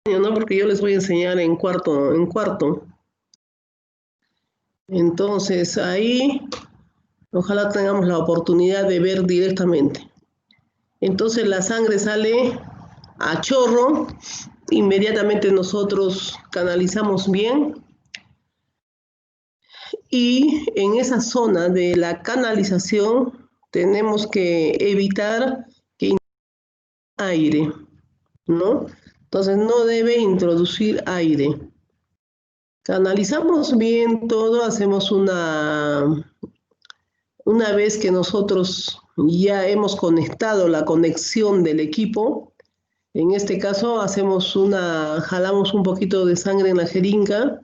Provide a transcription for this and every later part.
¿no? Porque yo les voy a enseñar en cuarto. Entonces, ahí, ojalá tengamos la oportunidad de ver directamente. Entonces, la sangre sale a chorro, inmediatamente nosotros canalizamos bien y en esa zona de la canalización tenemos que evitar que aire, ¿no? Entonces, no debe introducir aire. Canalizamos bien todo, hacemos una vez que nosotros ya hemos conectado la conexión del equipo, en este caso jalamos un poquito de sangre en la jeringa,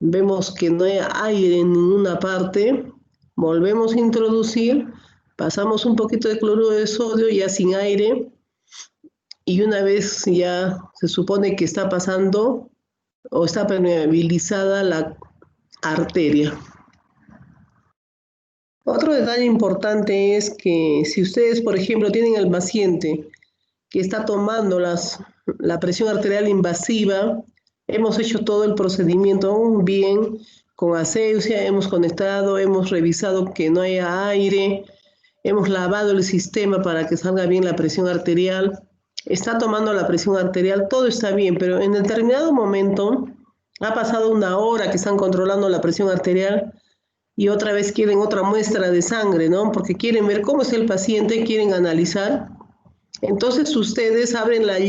vemos que no hay aire en ninguna parte, volvemos a introducir, pasamos un poquito de cloruro de sodio ya sin aire, y una vez ya se supone que está pasando o está permeabilizada la arteria. Otro detalle importante es que si ustedes, por ejemplo, tienen al paciente que está tomando la presión arterial invasiva, hemos hecho todo el procedimiento bien, con asepsia, hemos conectado, hemos revisado que no haya aire, hemos lavado el sistema para que salga bien la presión arterial, está tomando la presión arterial, todo está bien, pero en determinado momento, ha pasado una hora que están controlando la presión arterial, y otra vez quieren otra muestra de sangre, ¿no? Porque quieren ver cómo es el paciente, quieren analizar. Entonces ustedes abren la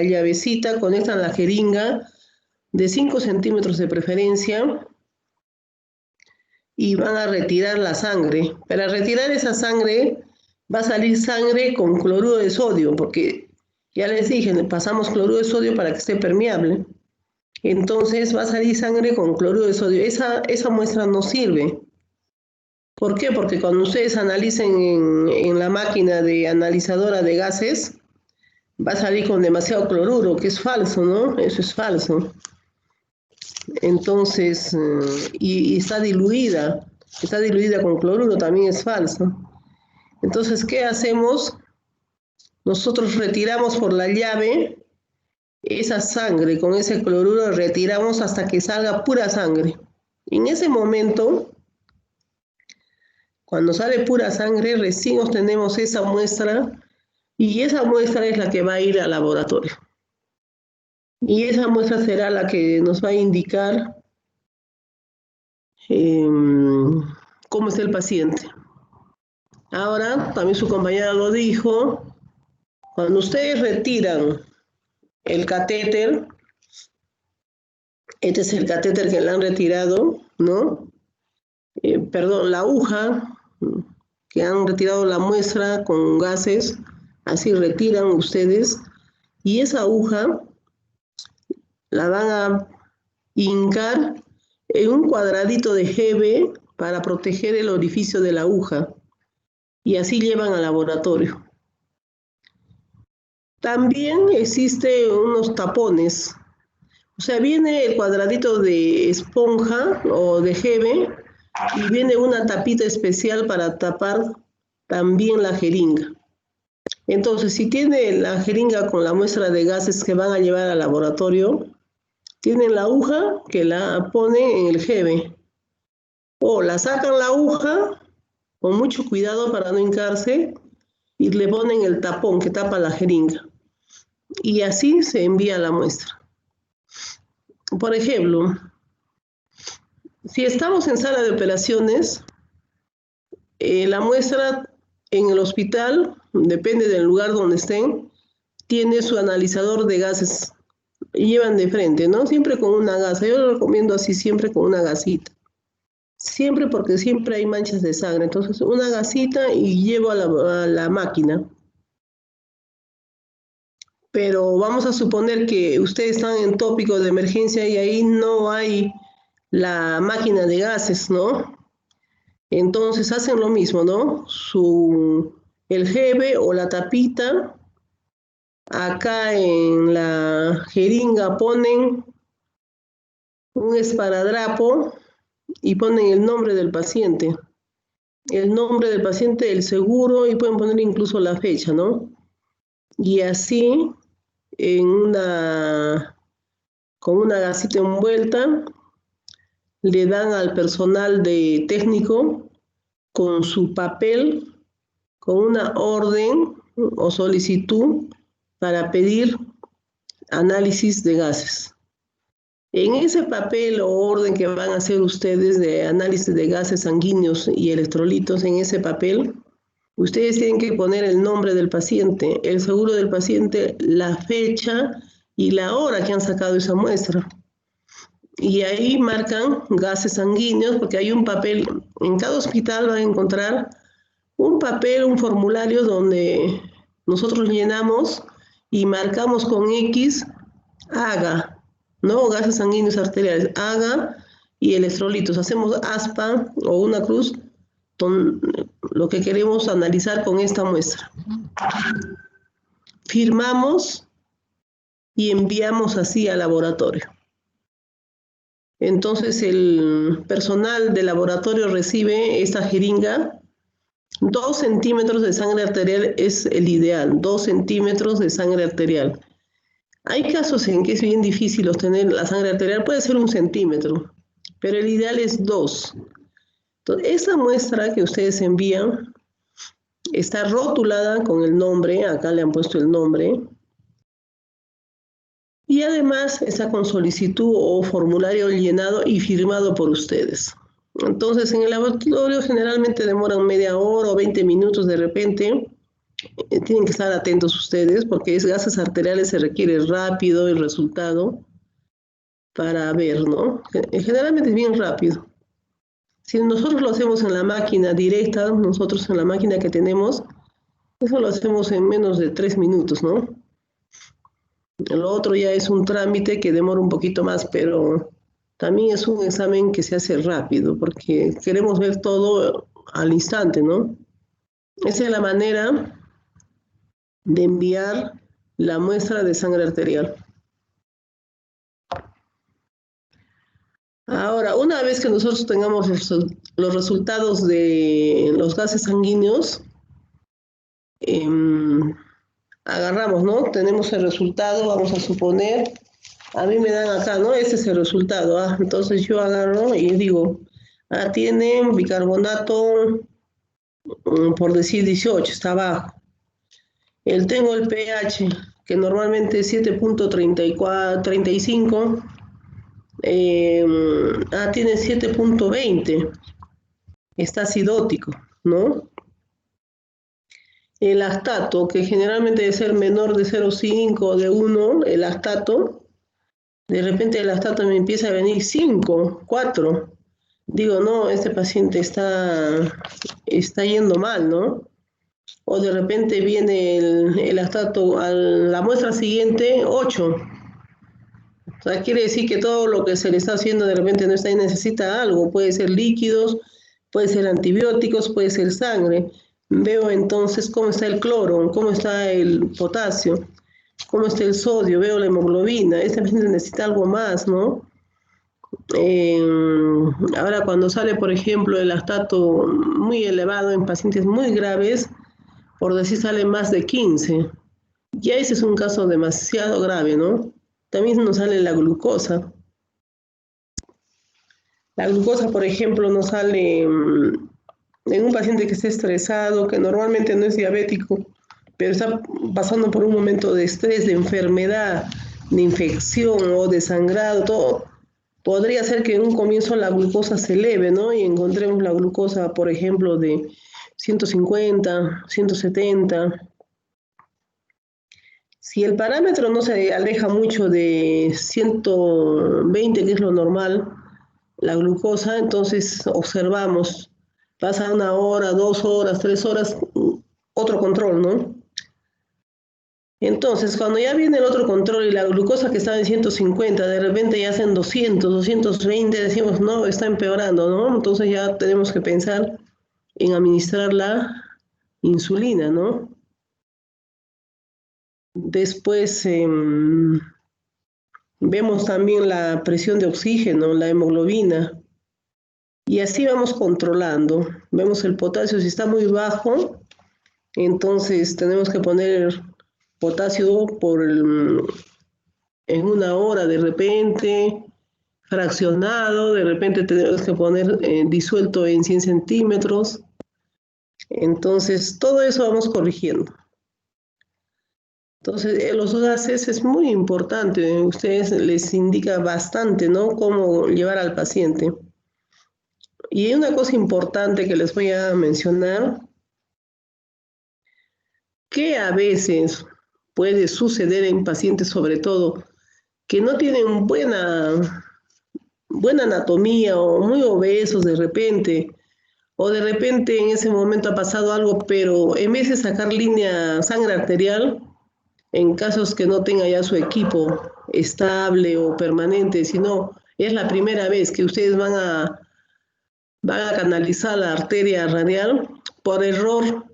llavecita, conectan la jeringa de 5 centímetros de preferencia y van a retirar la sangre. Para retirar esa sangre va a salir sangre con cloruro de sodio, porque ya les dije, pasamos cloruro de sodio para que esté permeable. Entonces va a salir sangre con cloruro de sodio. Esa muestra no sirve. ¿Por qué? Porque cuando ustedes analicen en la máquina de analizadora de gases, va a salir con demasiado cloruro, que es falso, ¿no? Eso es falso. Entonces, y está diluida con cloruro, también es falso. Entonces, ¿qué hacemos? Nosotros retiramos por la llave esa sangre, con ese cloruro retiramos hasta que salga pura sangre. En ese momento, cuando sale pura sangre, recién obtenemos esa muestra y esa muestra es la que va a ir al laboratorio. Y esa muestra será la que nos va a indicar cómo es el paciente. Ahora, también su compañera lo dijo, cuando ustedes retiran el catéter, este es el catéter que le han retirado, ¿no? Perdón, la aguja, que han retirado la muestra con gases, así retiran ustedes, y esa aguja la van a hincar en un cuadradito de GB para proteger el orificio de la aguja, y así llevan al laboratorio. También existen unos tapones, o sea, viene el cuadradito de esponja o de GB y viene una tapita especial para tapar también la jeringa. Entonces, si tiene la jeringa con la muestra de gases que van a llevar al laboratorio, tienen la aguja que la ponen en el GB. O la sacan la aguja con mucho cuidado para no hincarse y le ponen el tapón que tapa la jeringa. Y así se envía la muestra. Por ejemplo, si estamos en sala de operaciones, la muestra en el hospital, depende del lugar donde estén, tiene su analizador de gases. Llevan de frente, ¿no? Siempre con una gasa. Yo lo recomiendo así, siempre con una gasita. Siempre, porque siempre hay manchas de sangre. Entonces, una gasita y llevo a la máquina. Pero vamos a suponer que ustedes están en tópico de emergencia y ahí no hay la máquina de gases, ¿no? Entonces hacen lo mismo, ¿no? El GB o la tapita, acá en la jeringa ponen un esparadrapo y ponen el nombre del paciente. El nombre del paciente, el seguro y pueden poner incluso la fecha, ¿no? Y así con una gasita envuelta, le dan al personal de técnico con su papel, con una orden o solicitud para pedir análisis de gases. En ese papel o orden que van a hacer ustedes de análisis de gases sanguíneos y electrolitos, en ese papel, ustedes tienen que poner el nombre del paciente, el seguro del paciente, la fecha y la hora que han sacado esa muestra. Y ahí marcan gases sanguíneos, porque hay un papel, en cada hospital van a encontrar un papel, un formulario donde nosotros llenamos y marcamos con X, AGA, ¿no? Gases sanguíneos arteriales, AGA y electrolitos. Hacemos aspa o una cruz con lo que queremos analizar con esta muestra. Firmamos y enviamos así al laboratorio. Entonces el personal del laboratorio recibe esta jeringa. 2 centímetros de sangre arterial es el ideal, 2 centímetros de sangre arterial. Hay casos en que es bien difícil obtener la sangre arterial, puede ser 1 centímetro, pero el ideal es 2. Entonces, esa muestra que ustedes envían está rotulada con el nombre, acá le han puesto el nombre, y además está con solicitud o formulario llenado y firmado por ustedes. Entonces, en el laboratorio generalmente demoran media hora o 20 minutos de repente. Tienen que estar atentos ustedes porque es gases arteriales, se requiere rápido el resultado para ver, ¿no? Generalmente es bien rápido. Si nosotros lo hacemos en la máquina directa, nosotros en la máquina que tenemos, eso lo hacemos en menos de 3 minutos, ¿no? Lo otro ya es un trámite que demora un poquito más, pero también es un examen que se hace rápido porque queremos ver todo al instante, ¿no? Esa es la manera de enviar la muestra de sangre arterial. Ahora, una vez que nosotros tengamos los resultados de los gases sanguíneos, agarramos, ¿no? Tenemos el resultado, vamos a suponer, a mí me dan acá, ¿no? Este es el resultado, ¿ah? Entonces yo agarro y digo, tiene bicarbonato, por decir 18, está bajo. Tengo el pH, que normalmente es 7.35, tiene 7.20, está acidótico, ¿no? El lactato, que generalmente debe ser menor de 0,5 o de 1, el lactato, de repente el lactato me empieza a venir 5, 4. Digo, no, este paciente está yendo mal, ¿no? O de repente viene el lactato a la muestra siguiente, 8. O sea, quiere decir que todo lo que se le está haciendo de repente no está ahí, necesita algo. Puede ser líquidos, puede ser antibióticos, puede ser sangre. Veo entonces cómo está el cloro, cómo está el potasio, cómo está el sodio, veo la hemoglobina. Este paciente necesita algo más, ¿no? Ahora cuando sale, por ejemplo, el lactato muy elevado en pacientes muy graves, por decir sale más de 15, ya ese es un caso demasiado grave, ¿no? También nos sale la glucosa. La glucosa, por ejemplo, nos sale en un paciente que esté estresado, que normalmente no es diabético, pero está pasando por un momento de estrés, de enfermedad, de infección o de sangrado, todo. Podría ser que en un comienzo la glucosa se eleve, ¿no? Y encontremos la glucosa, por ejemplo, de 150, 170. Si el parámetro no se aleja mucho de 120, que es lo normal, la glucosa, entonces observamos, pasa 1 hora, 2 horas, 3 horas, otro control, ¿no? Entonces, cuando ya viene el otro control y la glucosa que estaba en 150, de repente ya hacen 200, 220, decimos, no, está empeorando, ¿no? Entonces ya tenemos que pensar en administrar la insulina, ¿no? Después vemos también la presión de oxígeno, la hemoglobina, y así vamos controlando. Vemos el potasio, si está muy bajo, entonces tenemos que poner potasio en una hora de repente, fraccionado, de repente tenemos que poner disuelto en 100 centímetros. Entonces, todo eso vamos corrigiendo. Entonces, los gases es muy importante, ustedes les indica bastante, ¿no? Cómo llevar al paciente. Y hay una cosa importante que les voy a mencionar, que a veces puede suceder en pacientes, sobre todo, que no tienen buena anatomía o muy obesos de repente, o de repente en ese momento ha pasado algo, pero en vez de sacar línea sangre arterial, en casos que no tenga ya su equipo estable o permanente, sino es la primera vez que ustedes van a canalizar la arteria radial, por error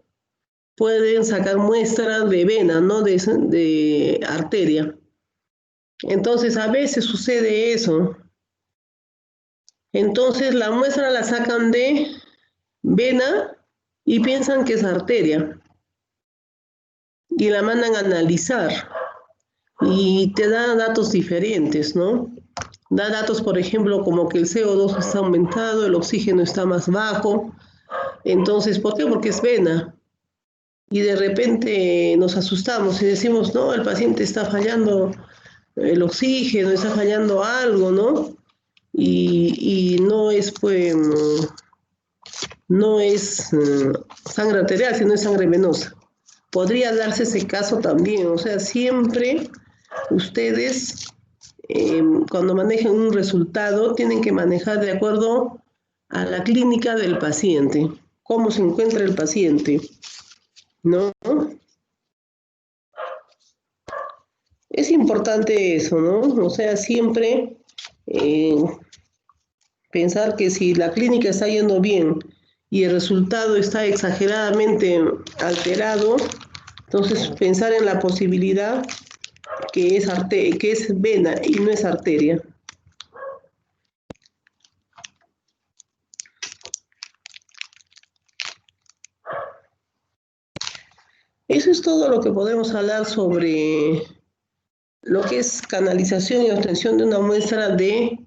pueden sacar muestra de vena, no de arteria. Entonces a veces sucede eso. Entonces la muestra la sacan de vena y piensan que es arteria. Y la mandan a analizar. Y te da datos diferentes, ¿no? Da datos, por ejemplo, como que el CO2 está aumentado, el oxígeno está más bajo. Entonces, ¿por qué? Porque es vena. Y de repente nos asustamos y decimos, no, el paciente está fallando el oxígeno, está fallando algo, ¿no? Y no es, pues, no es sangre arterial, sino es sangre venosa. Podría darse ese caso también, o sea, siempre ustedes cuando manejen un resultado tienen que manejar de acuerdo a la clínica del paciente, cómo se encuentra el paciente, ¿no? Es importante eso, ¿no? O sea, siempre pensar que si la clínica está yendo bien y el resultado está exageradamente alterado, entonces pensar en la posibilidad que es vena y no es arteria. Eso es todo lo que podemos hablar sobre lo que es canalización y obtención de una muestra de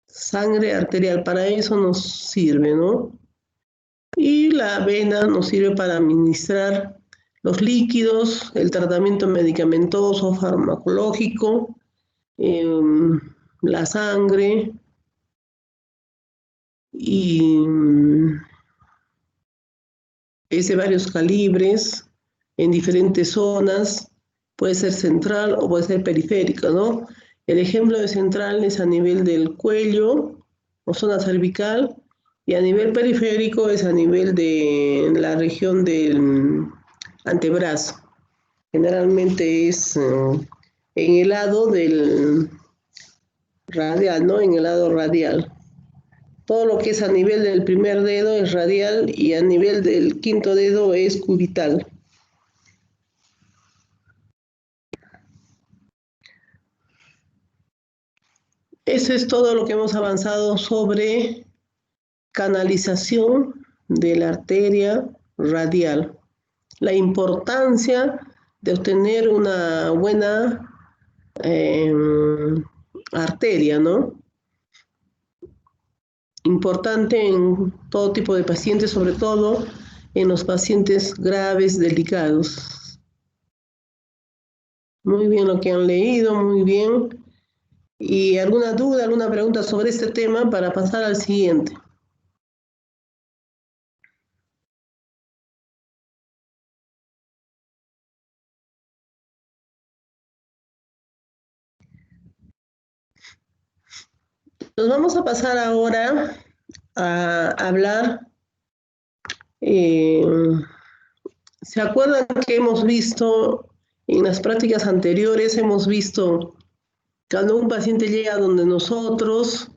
sangre arterial. Para eso nos sirve, ¿no? Y la vena nos sirve para administrar los líquidos, el tratamiento medicamentoso, farmacológico, la sangre y es de varios calibres, en diferentes zonas, puede ser central o puede ser periférica, ¿no? El ejemplo de central es a nivel del cuello o zona cervical, y a nivel periférico es a nivel de la región del antebrazo. Generalmente es en el lado del radial, ¿no? En el lado radial. Todo lo que es a nivel del primer dedo es radial y a nivel del quinto dedo es cubital. Eso es todo lo que hemos avanzado sobre canalización de la arteria radial. La importancia de obtener una buena arteria, ¿no? Importante en todo tipo de pacientes, sobre todo en los pacientes graves, delicados. Muy bien lo que han leído, muy bien. ¿Y alguna duda, alguna pregunta sobre este tema para pasar al siguiente? Nos vamos a pasar ahora a hablar. ¿Se acuerdan que hemos visto en las prácticas anteriores, hemos visto cuando un paciente llega donde nosotros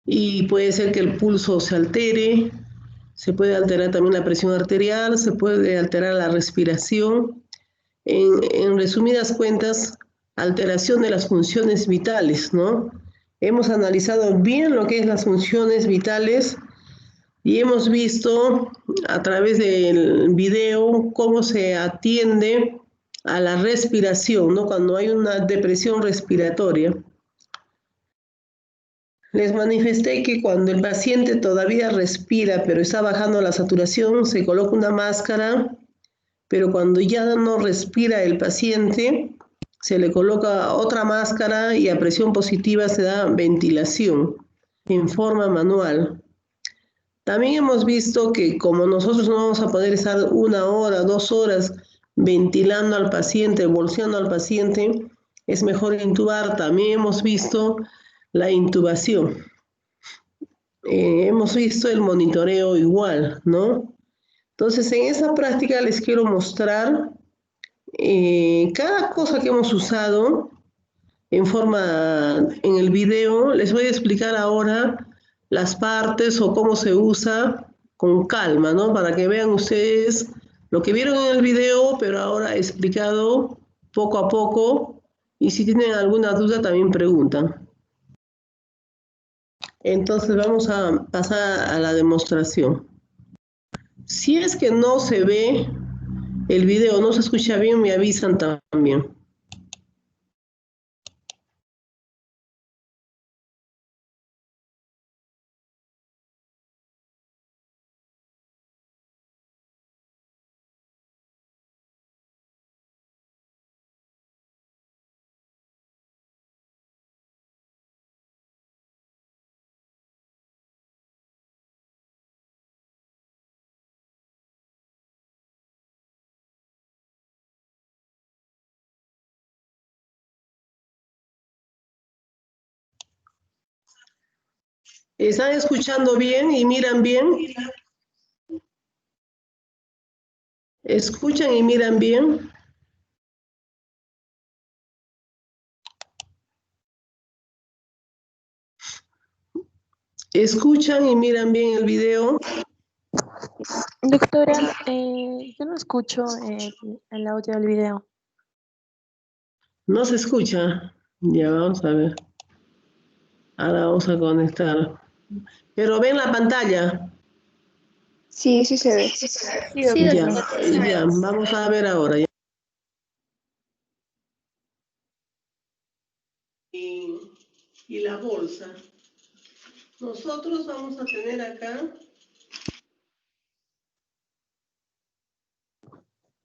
y puede ser que el pulso se altere, se puede alterar también la presión arterial, se puede alterar la respiración? En resumidas cuentas, alteración de las funciones vitales, ¿no? Hemos analizado bien lo que es las funciones vitales y hemos visto a través del video cómo se atiende a la respiración, ¿no? Cuando hay una depresión respiratoria. Les manifesté que cuando el paciente todavía respira, pero está bajando la saturación, se coloca una máscara, pero cuando ya no respira el paciente, se le coloca otra máscara y a presión positiva se da ventilación en forma manual. También hemos visto que como nosotros no vamos a poder estar 1 hora, 2 horas ventilando al paciente, bolseando al paciente, es mejor intubar. También hemos visto la intubación. Hemos visto el monitoreo igual, ¿no? Entonces, en esa práctica les quiero mostrar cada cosa que hemos usado en el video. Les voy a explicar ahora las partes o cómo se usa con calma, ¿no? Para que vean ustedes lo que vieron en el video, pero ahora explicado poco a poco. Y si tienen alguna duda, también preguntan. Entonces vamos a pasar a la demostración. Si es que no se ve el video, no se escucha bien, me avisan también. ¿Están escuchando bien y miran bien? ¿Escuchan y miran bien? ¿Escuchan y miran bien el video? Doctora, yo no escucho el audio del video. No se escucha. Ya vamos a ver. Ahora vamos a conectar. Pero ven la pantalla. Sí, sí se ve. Sí, Ya, doctora. ya, vamos a ver ahora. Ya. Y la bolsa. Nosotros vamos a tener acá.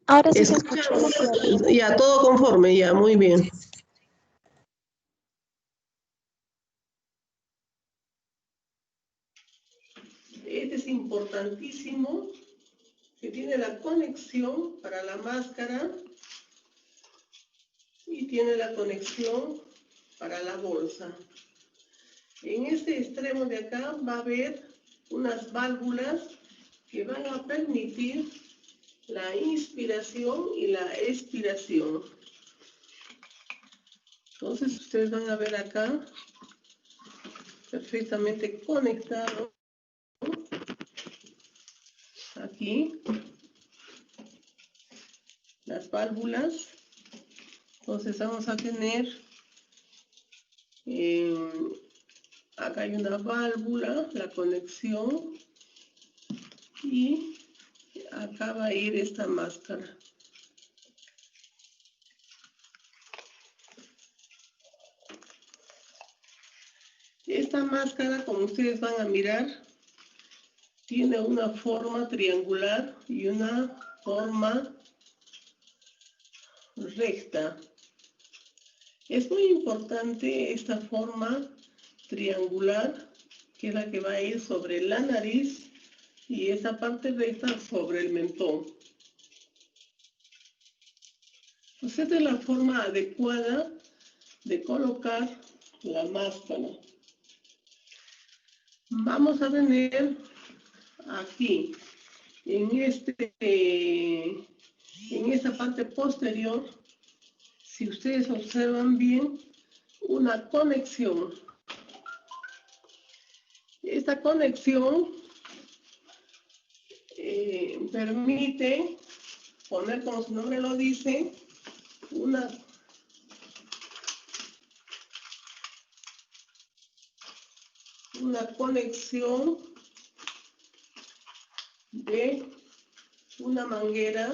Ahora sí se escucha. Ya, todo conforme, ya, muy bien. Este es importantísimo, que tiene la conexión para la máscara y tiene la conexión para la bolsa. En este extremo de acá va a haber unas válvulas que van a permitir la inspiración y la expiración. Entonces ustedes van a ver acá perfectamente conectado aquí las válvulas. Entonces vamos a tener acá hay una válvula, la conexión, y acá va a ir esta máscara. Esta máscara, como ustedes van a mirar, tiene una forma triangular y una forma recta. Es muy importante esta forma triangular, que es la que va a ir sobre la nariz, y esa parte recta sobre el mentón. Pues esta es la forma adecuada de colocar la máscara. Vamos a tener aquí, en esta parte posterior, si ustedes observan bien, una conexión. Esta conexión permite poner, como su nombre lo dice, una conexión de una manguera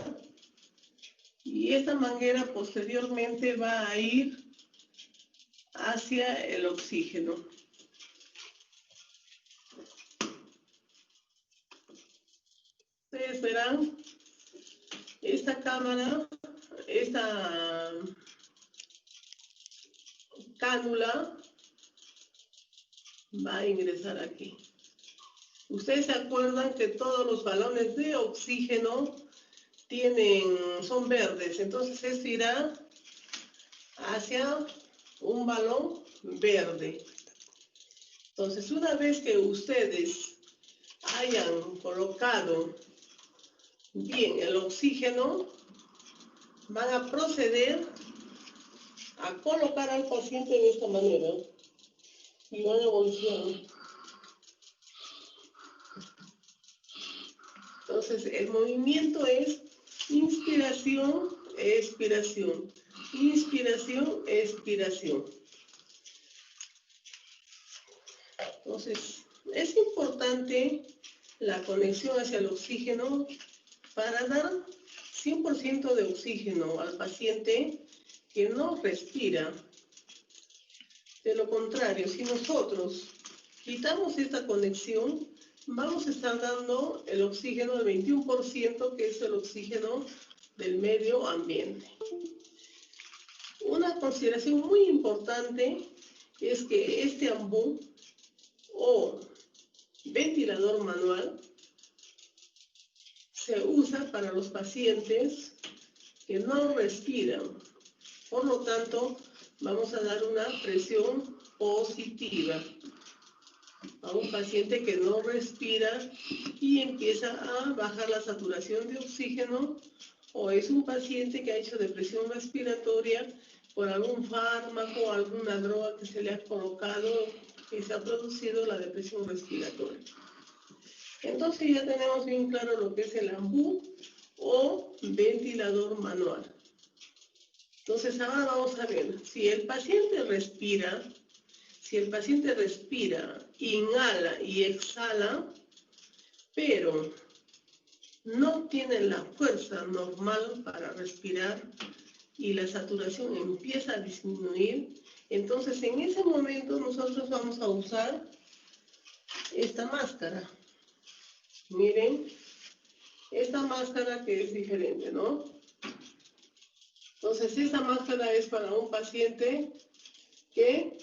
Y esta manguera posteriormente va a ir hacia el oxígeno. Ustedes verán esta cámara, esta cánula va a ingresar aquí. Ustedes se acuerdan que todos los balones de oxígeno son verdes, entonces esto irá hacia un balón verde. Entonces, una vez que ustedes hayan colocado bien el oxígeno, van a proceder a colocar al paciente de esta manera y van a voltear. Entonces, el movimiento es inspiración, expiración, inspiración, expiración. Entonces, es importante la conexión hacia el oxígeno para dar 100% de oxígeno al paciente que no respira. De lo contrario, si nosotros quitamos esta conexión, vamos a estar dando el oxígeno del 21%, que es el oxígeno del medio ambiente. Una consideración muy importante es que este ambú o ventilador manual se usa para los pacientes que no respiran. Por lo tanto, vamos a dar una presión positiva a un paciente que no respira y empieza a bajar la saturación de oxígeno, o es un paciente que ha hecho depresión respiratoria por algún fármaco o alguna droga que se le ha colocado y se ha producido la depresión respiratoria. Entonces ya tenemos bien claro lo que es el ambú o ventilador manual. Entonces ahora vamos a ver, si el paciente respira, inhala y exhala, pero no tiene la fuerza normal para respirar y la saturación empieza a disminuir, entonces en ese momento nosotros vamos a usar esta máscara. Miren, esta máscara que es diferente, ¿no? Entonces esta máscara es para un paciente que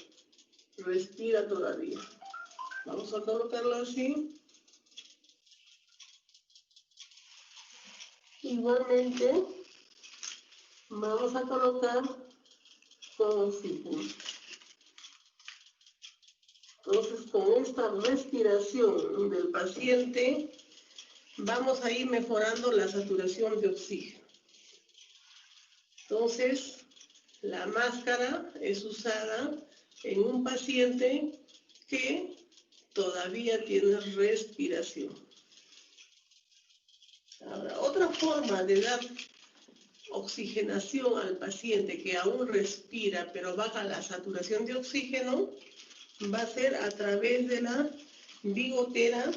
respira todavía. Vamos a colocarla así. Igualmente, vamos a colocar con oxígeno. Entonces, con esta respiración del paciente, vamos a ir mejorando la saturación de oxígeno. Entonces, la máscara es usada en un paciente que todavía tiene respiración. Ahora, otra forma de dar oxigenación al paciente que aún respira pero baja la saturación de oxígeno va a ser a través de la bigotera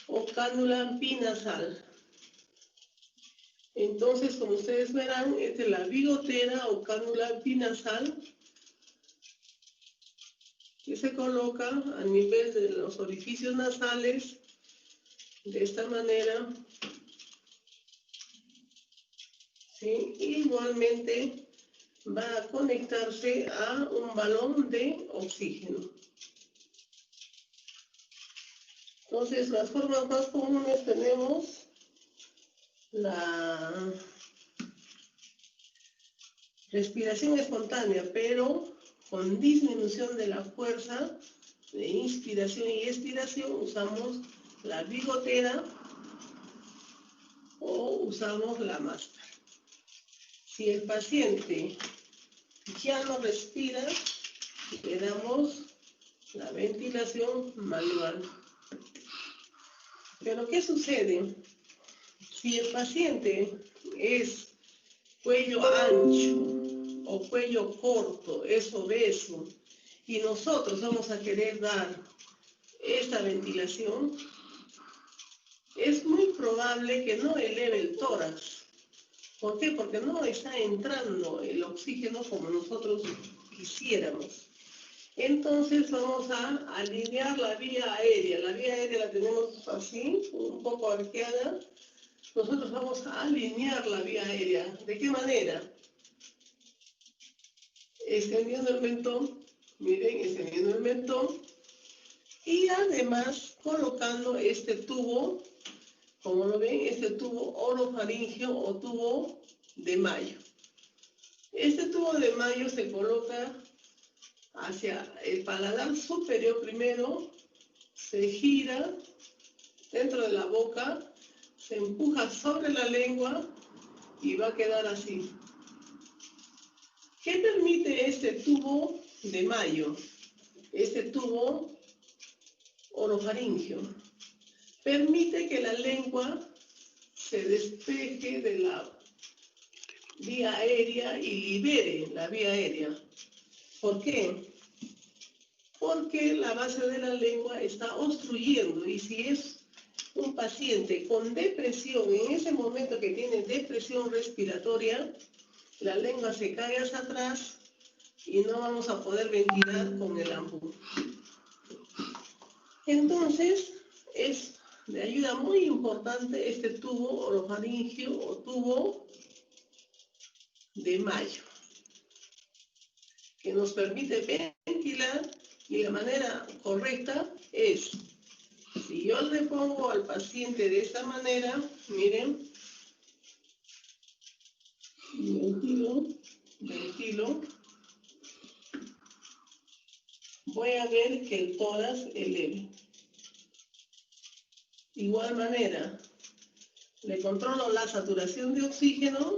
o cánula binasal. Entonces, como ustedes verán, es de la bigotera o cánula binasal que se coloca a nivel de los orificios nasales de esta manera. ¿Sí? Igualmente va a conectarse a un balón de oxígeno. Entonces, las formas más comunes tenemos la respiración espontánea, pero con disminución de la fuerza de inspiración y expiración usamos la bigotera o usamos la máscara. Si el paciente ya no respira, le damos la ventilación manual. Pero ¿qué sucede? Si el paciente es cuello ancho o cuello corto, es obeso, y nosotros vamos a querer dar esta ventilación, es muy probable que no eleve el tórax, ¿Por qué? Porque no está entrando el oxígeno como nosotros quisiéramos. Entonces vamos a alinear la vía aérea. La vía aérea la tenemos así, un poco arqueada. Nosotros vamos a alinear la vía aérea. ¿De qué manera? Extendiendo el mentón, miren, extendiendo el mentón. Y además colocando este tubo, como lo ven, este tubo orofaringeo o tubo de Mayo. Este tubo de Mayo se coloca hacia el paladar superior primero, se gira dentro de la boca, se empuja sobre la lengua y va a quedar así. ¿Qué permite este tubo de Mayo? Este tubo orofaringeo. Permite que la lengua se despeje de la vía aérea y libere la vía aérea. ¿Por qué? Porque la base de la lengua está obstruyendo, y si es un paciente con depresión, en ese momento que tiene depresión respiratoria, la lengua se cae hacia atrás y no vamos a poder ventilar con el AMBU. Entonces, es de ayuda muy importante este tubo orofaringeo o tubo de Mayo, que nos permite ventilar, y la manera correcta es, si yo le pongo al paciente de esta manera, miren, ventilo, voy a ver que el tórax eleve. Igual manera, le controlo la saturación de oxígeno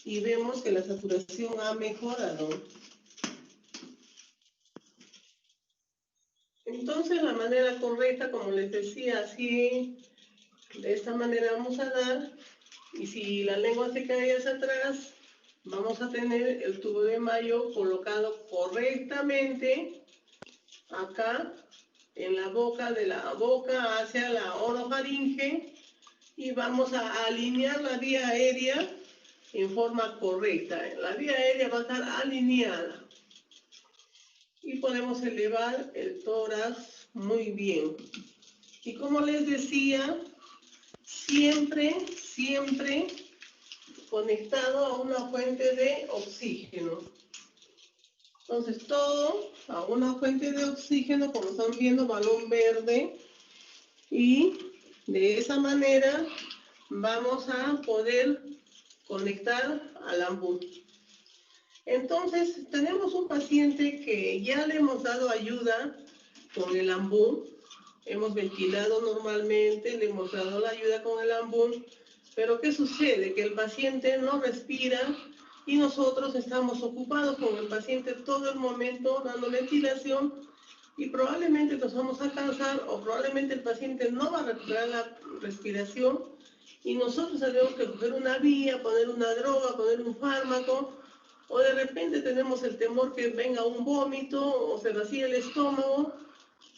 y vemos que la saturación ha mejorado. Entonces, la manera correcta, como les decía, así, de esta manera vamos a dar, y si la lengua se cae hacia atrás, vamos a tener el tubo de Mayo colocado correctamente acá, en la boca, de la boca hacia la orofaringe, y vamos a alinear la vía aérea en forma correcta. La vía aérea va a estar alineada. Y podemos elevar el tórax muy bien. Y como les decía, siempre conectado a una fuente de oxígeno. Entonces todo a una fuente de oxígeno, como están viendo, balón verde. Y de esa manera vamos a poder conectar al AMBU. Entonces, tenemos un paciente que ya le hemos dado ayuda con el AMBU, hemos ventilado normalmente, le hemos dado la ayuda con el AMBU, pero ¿qué sucede? Que el paciente no respira y nosotros estamos ocupados con el paciente todo el momento dando ventilación, y probablemente nos vamos a cansar, o probablemente el paciente no va a recuperar la respiración, y nosotros tenemos que coger una vía, poner una droga, poner un fármaco, o de repente tenemos el temor que venga un vómito o se vacíe el estómago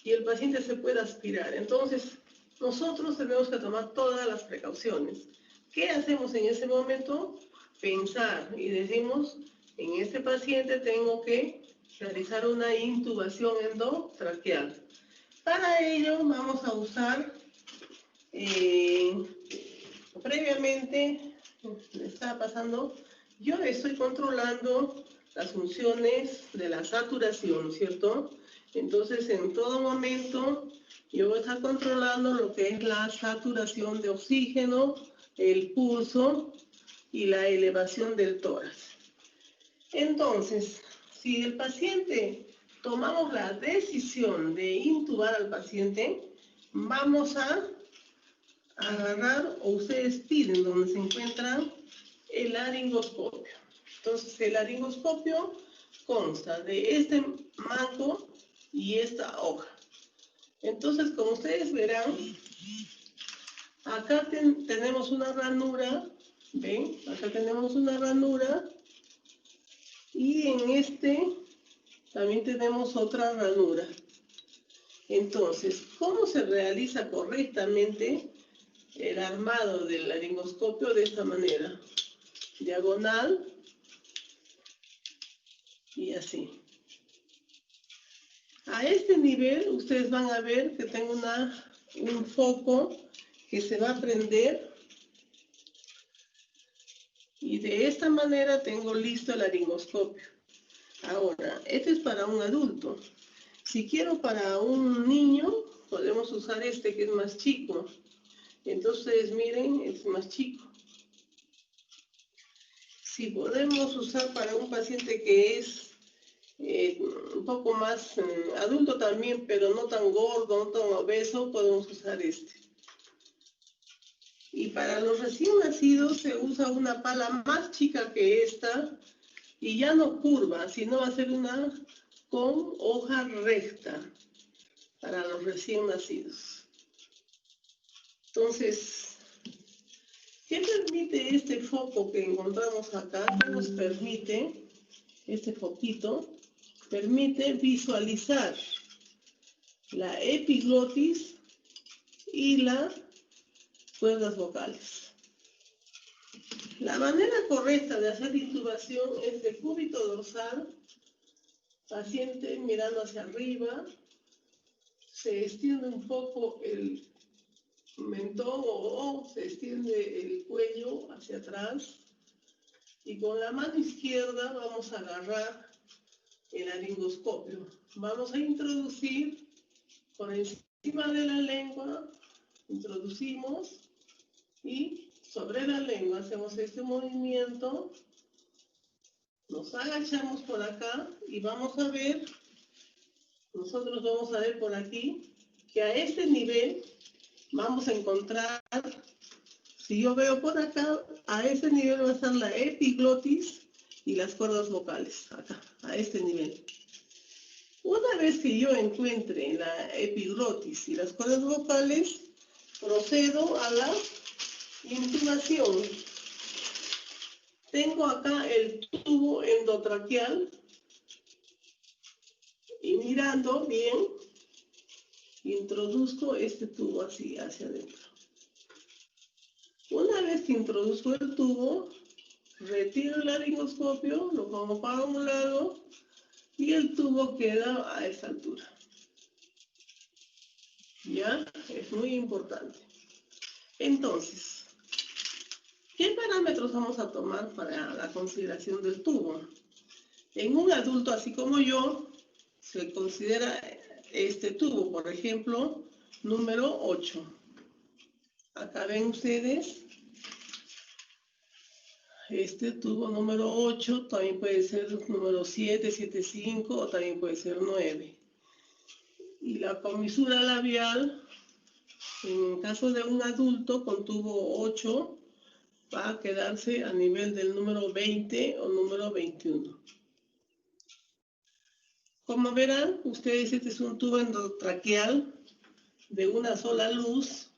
y el paciente se pueda aspirar. Entonces, nosotros tenemos que tomar todas las precauciones. ¿Qué hacemos en ese momento? Pensar y decimos, en este paciente tengo que realizar una intubación endotraqueal. Para ello vamos a usar, previamente, me estaba pasando, yo estoy controlando las funciones de la saturación, ¿cierto? Entonces, en todo momento, yo voy a estar controlando lo que es la saturación de oxígeno, el pulso y la elevación del tórax. Entonces, si el paciente, tomamos la decisión de intubar al paciente, vamos a agarrar, o ustedes piden donde se encuentra el laringoscopio. Entonces, el laringoscopio consta de este mango y esta hoja. Entonces, como ustedes verán, acá tenemos una ranura, ¿ven? Acá tenemos una ranura, y en este también tenemos otra ranura. Entonces, ¿cómo se realiza correctamente el armado del laringoscopio? De esta manera. diagonal y así. A este nivel ustedes van a ver que tengo un foco que se va a prender y de esta manera tengo listo el laringoscopio. Ahora, este es para un adulto. Si quiero para un niño, podemos usar este que es más chico. Entonces ustedes miren, es más chico. Si podemos usar para un paciente que es un poco más adulto también, pero no tan gordo, no tan obeso, podemos usar este. Y para los recién nacidos se usa una pala más chica que esta y ya no curva, sino va a ser una con hoja recta para los recién nacidos. Entonces, ¿qué permite este foco que encontramos acá? ¿Qué nos permite este foquito? Permite visualizar la epiglotis y las cuerdas vocales. La manera correcta de hacer intubación es de cúbito dorsal, paciente mirando hacia arriba, se extiende un poco el mentón o se extiende el cuello hacia atrás y con la mano izquierda vamos a agarrar el laringoscopio. Vamos a introducir por encima de la lengua, introducimos y sobre la lengua hacemos este movimiento, nos agachamos por acá y vamos a ver, nosotros vamos a ver por aquí, que a este nivel vamos a encontrar, si yo veo por acá, a ese nivel va a estar la epiglotis y las cuerdas vocales, acá, a este nivel. Una vez que yo encuentre la epiglotis y las cuerdas vocales, procedo a la intubación. Tengo acá el tubo endotraqueal y mirando bien, introduzco este tubo así hacia adentro. Una vez que introduzco el tubo, retiro el laringoscopio, lo pongo para un lado y el tubo queda a esta altura. ¿Ya? Es muy importante. Entonces, ¿qué parámetros vamos a tomar para la consideración del tubo? En un adulto así como yo, se considera este tubo, por ejemplo, número 8. Acá ven ustedes, este tubo número 8 también puede ser número 7, 7,5 o también puede ser 9. Y la comisura labial, en caso de un adulto con tubo 8, va a quedarse a nivel del número 20 o número 21. Como verán, ustedes, este es un tubo endotraqueal de una sola luz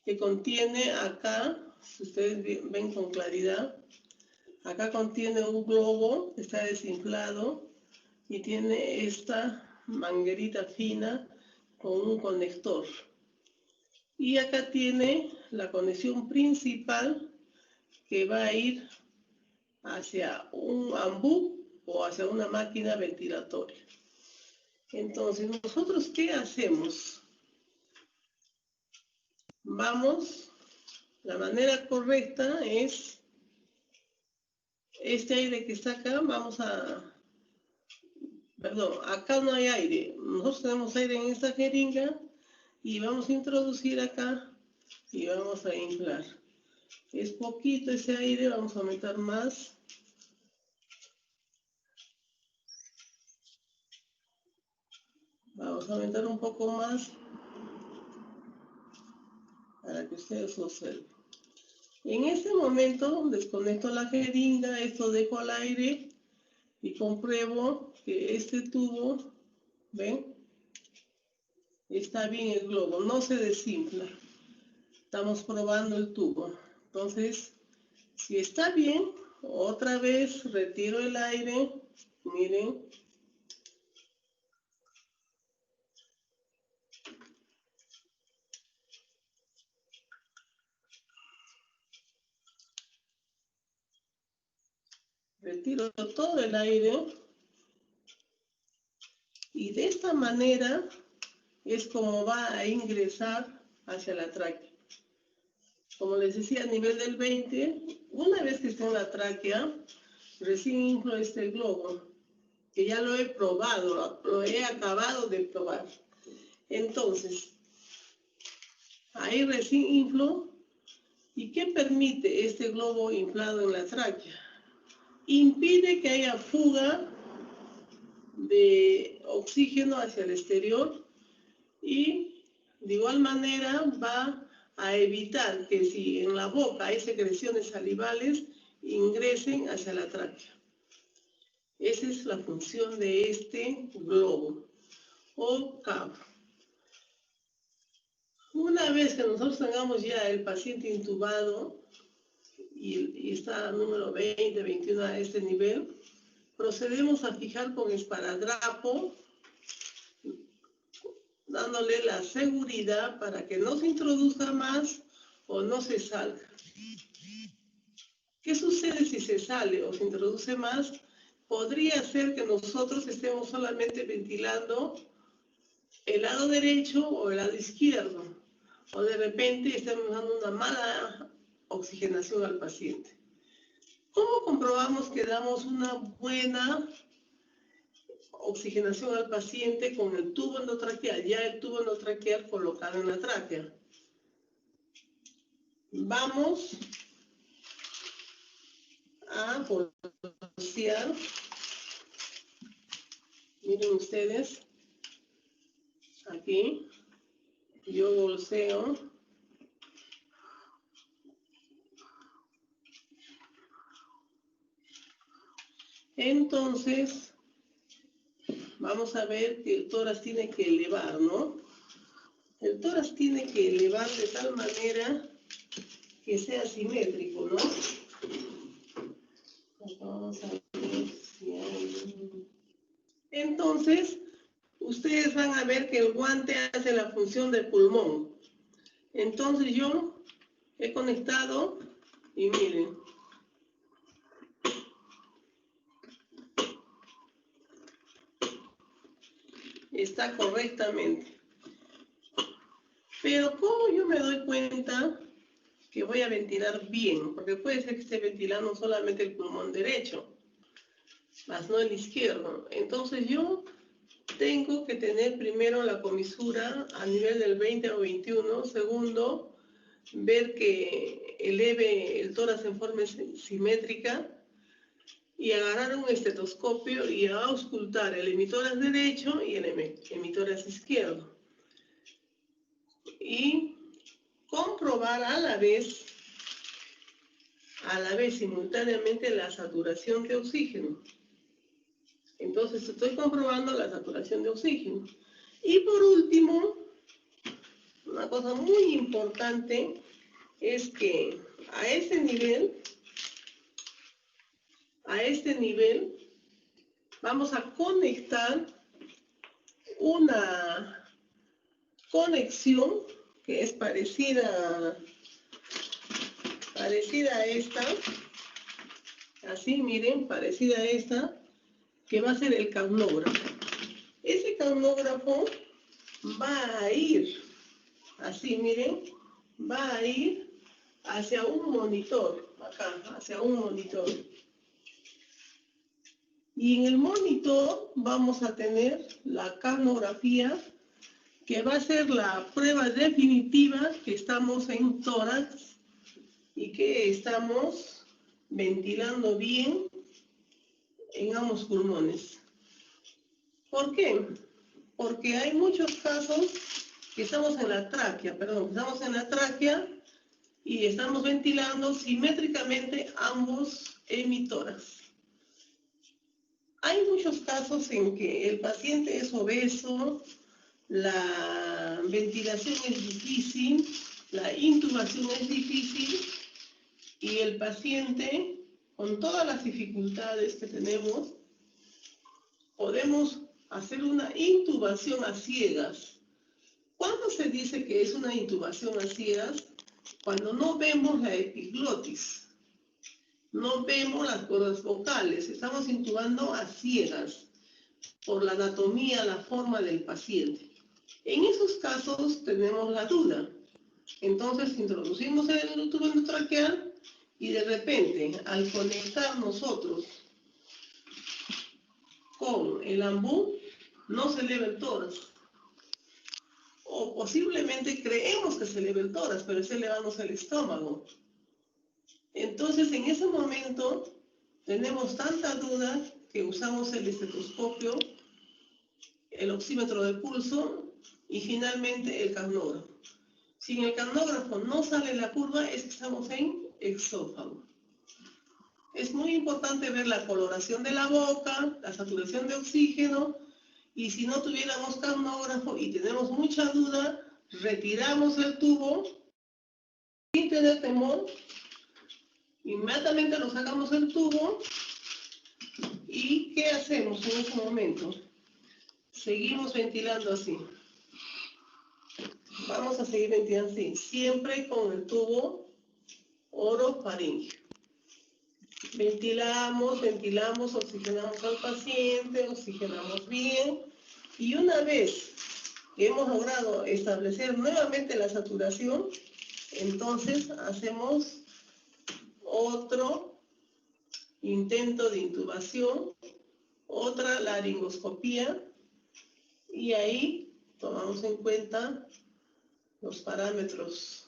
que contiene acá, si ustedes ven con claridad, acá contiene un globo que está desinflado y tiene esta manguerita fina con un conector. Y acá tiene la conexión principal que va a ir hacia un ambú o hacia una máquina ventilatoria. Entonces, ¿nosotros qué hacemos? Vamos, la manera correcta es, este aire que está acá, perdón, acá no hay aire. Nosotros tenemos aire en esta jeringa y vamos a introducir acá y vamos a inflar. Es poquito ese aire, vamos a aumentar más. Vamos a aumentar un poco más para que ustedes observen. En este momento desconecto la jeringa, esto dejo al aire y compruebo que este tubo, ¿ven? Está bien el globo, no se desinfla. Estamos probando el tubo. Entonces, si está bien, otra vez retiro el aire, miren. Retiro todo el aire y de esta manera es como va a ingresar hacia la tráquea. Como les decía, a nivel del 20, una vez que esté en la tráquea, recién inflo este globo, que ya lo he probado, lo he acabado de probar. Entonces, ahí recién inflo. ¿Y qué permite este globo inflado en la tráquea? Impide que haya fuga de oxígeno hacia el exterior y de igual manera va a evitar que si en la boca hay secreciones salivales ingresen hacia la tráquea. Esa es la función de este globo o cabo. Una vez que nosotros tengamos ya el paciente intubado y está número 20, 21 a este nivel, procedemos a fijar con esparadrapo, dándole la seguridad para que no se introduzca más o no se salga. ¿Qué sucede si se sale o se introduce más? Podría ser que nosotros estemos solamente ventilando el lado derecho o el lado izquierdo, o de repente estamos dando una mala oxigenación al paciente. ¿Cómo comprobamos que damos una buena oxigenación al paciente con el tubo endotraqueal, ya el tubo endotraqueal colocado en la tráquea? Vamos a bolsear, miren ustedes, aquí, yo bolseo, entonces vamos a ver que el tórax tiene que elevar, ¿no? El tórax tiene que elevar de tal manera que sea simétrico, ¿no? Vamos a ver si hay... Entonces, ustedes van a ver que el guante hace la función de pulmón. Entonces yo he conectado y miren. Está correctamente. Pero ¿cómo yo me doy cuenta que voy a ventilar bien? Porque puede ser que esté ventilando solamente el pulmón derecho, más no el izquierdo. Entonces yo tengo que tener primero la comisura a nivel del 20 o 21. Segundo, ver que eleve el tórax en forma simétrica y agarrar un estetoscopio y auscultar el emitórax derecho y el emitórax izquierdo. Y comprobar a la vez simultáneamente la saturación de oxígeno. Entonces estoy comprobando la saturación de oxígeno. Y por último, una cosa muy importante es que a este nivel vamos a conectar una conexión que es parecida a esta, así miren, parecida a esta, que va a ser el capnógrafo. Ese capnógrafo va a ir, así miren, va a ir hacia un monitor, acá, hacia un monitor. Y en el monitor vamos a tener la capnografía, que va a ser la prueba definitiva que estamos en tórax y que estamos ventilando bien en ambos pulmones. ¿Por qué? Porque hay muchos casos que estamos en la tráquea, y estamos ventilando simétricamente ambos emitórax. Hay muchos casos en que el paciente es obeso, la ventilación es difícil, la intubación es difícil y el paciente, con todas las dificultades que tenemos, podemos hacer una intubación a ciegas. ¿Cuándo se dice que es una intubación a ciegas? Cuando no vemos la epiglotis. No vemos las cuerdas vocales, estamos intubando a ciegas por la anatomía, la forma del paciente. En esos casos tenemos la duda. Entonces introducimos el tubo endotraqueal y de repente, al conectar nosotros con el ambú, no se eleva el tórax. O posiblemente creemos que se eleva el tórax, pero está elevándose el estómago. Entonces, en ese momento, tenemos tanta duda que usamos el estetoscopio, el oxímetro de pulso y finalmente el capnógrafo. Si en el capnógrafo no sale la curva, es que estamos en exófago. Es muy importante ver la coloración de la boca, la saturación de oxígeno, y si no tuviéramos capnógrafo y tenemos mucha duda, retiramos el tubo sin tener temor, inmediatamente lo sacamos el tubo y ¿qué hacemos en ese momento? Seguimos ventilando así. Vamos a seguir ventilando así, siempre con el tubo orofaríngeo. Ventilamos, oxigenamos al paciente, oxigenamos bien. Y una vez que hemos logrado establecer nuevamente la saturación, entonces hacemos otro intento de intubación, otra laringoscopía, y ahí tomamos en cuenta los parámetros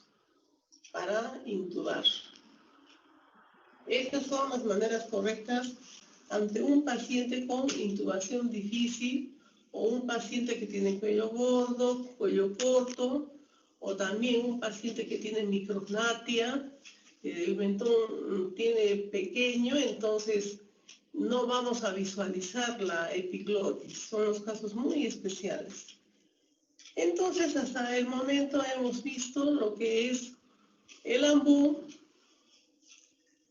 para intubar. Estas son las maneras correctas ante un paciente con intubación difícil o un paciente que tiene cuello gordo, cuello corto, o también un paciente que tiene micrognatia, el mentón tiene pequeño, entonces no vamos a visualizar la epiglotis. Son los casos muy especiales. Entonces, hasta el momento hemos visto lo que es el ambú,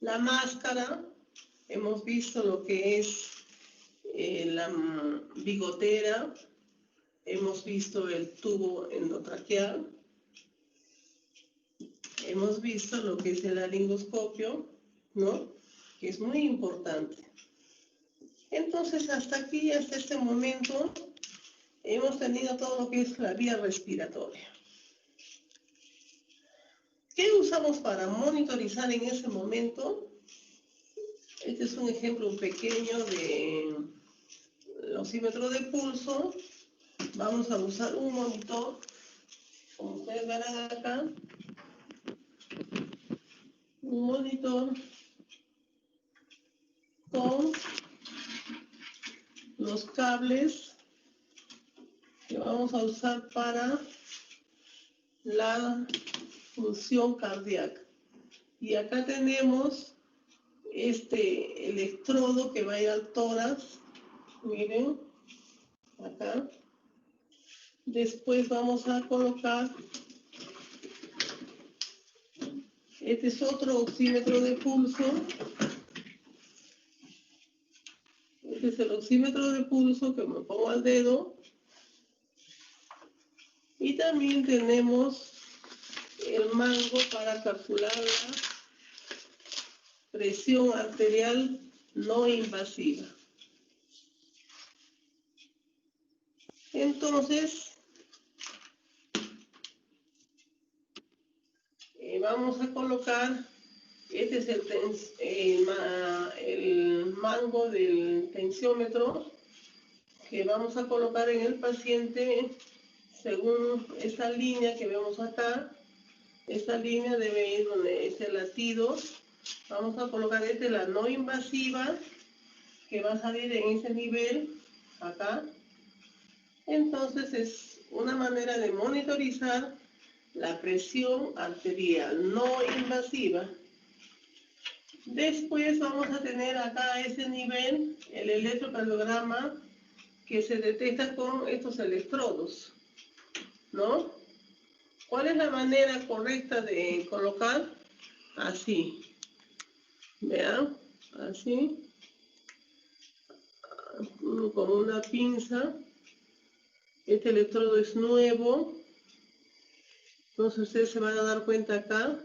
la máscara, hemos visto lo que es la bigotera, hemos visto el tubo endotraqueal, hemos visto lo que es el laringoscopio, ¿no? Que es muy importante. Entonces, hasta aquí, hasta este momento, hemos tenido todo lo que es la vía respiratoria. ¿Qué usamos para monitorizar en ese momento? Este es un ejemplo pequeño de osímetro de pulso. Vamos a usar un monitor, como ustedes verán acá, un monitor con los cables que vamos a usar para la función cardíaca. Y acá tenemos este electrodo que va a ir al tórax, miren, acá. Después vamos a colocar, este es otro oxímetro de pulso. Este es el oxímetro de pulso que me pongo al dedo. Y también tenemos el mango para calcular la presión arterial no invasiva. Entonces, vamos a colocar, este es el mango del tensiómetro que vamos a colocar en el paciente según esta línea que vemos acá. Esta línea debe ir donde es el latido. Vamos a colocar la no invasiva, que va a salir en ese nivel, acá. Entonces es una manera de monitorizar la presión arterial no invasiva. Después vamos a tener acá ese nivel, el electrocardiograma, que se detecta con estos electrodos, ¿no? ¿Cuál es la manera correcta de colocar? Así. Vean, así. Con una pinza. Este electrodo es nuevo. Entonces ustedes se van a dar cuenta acá.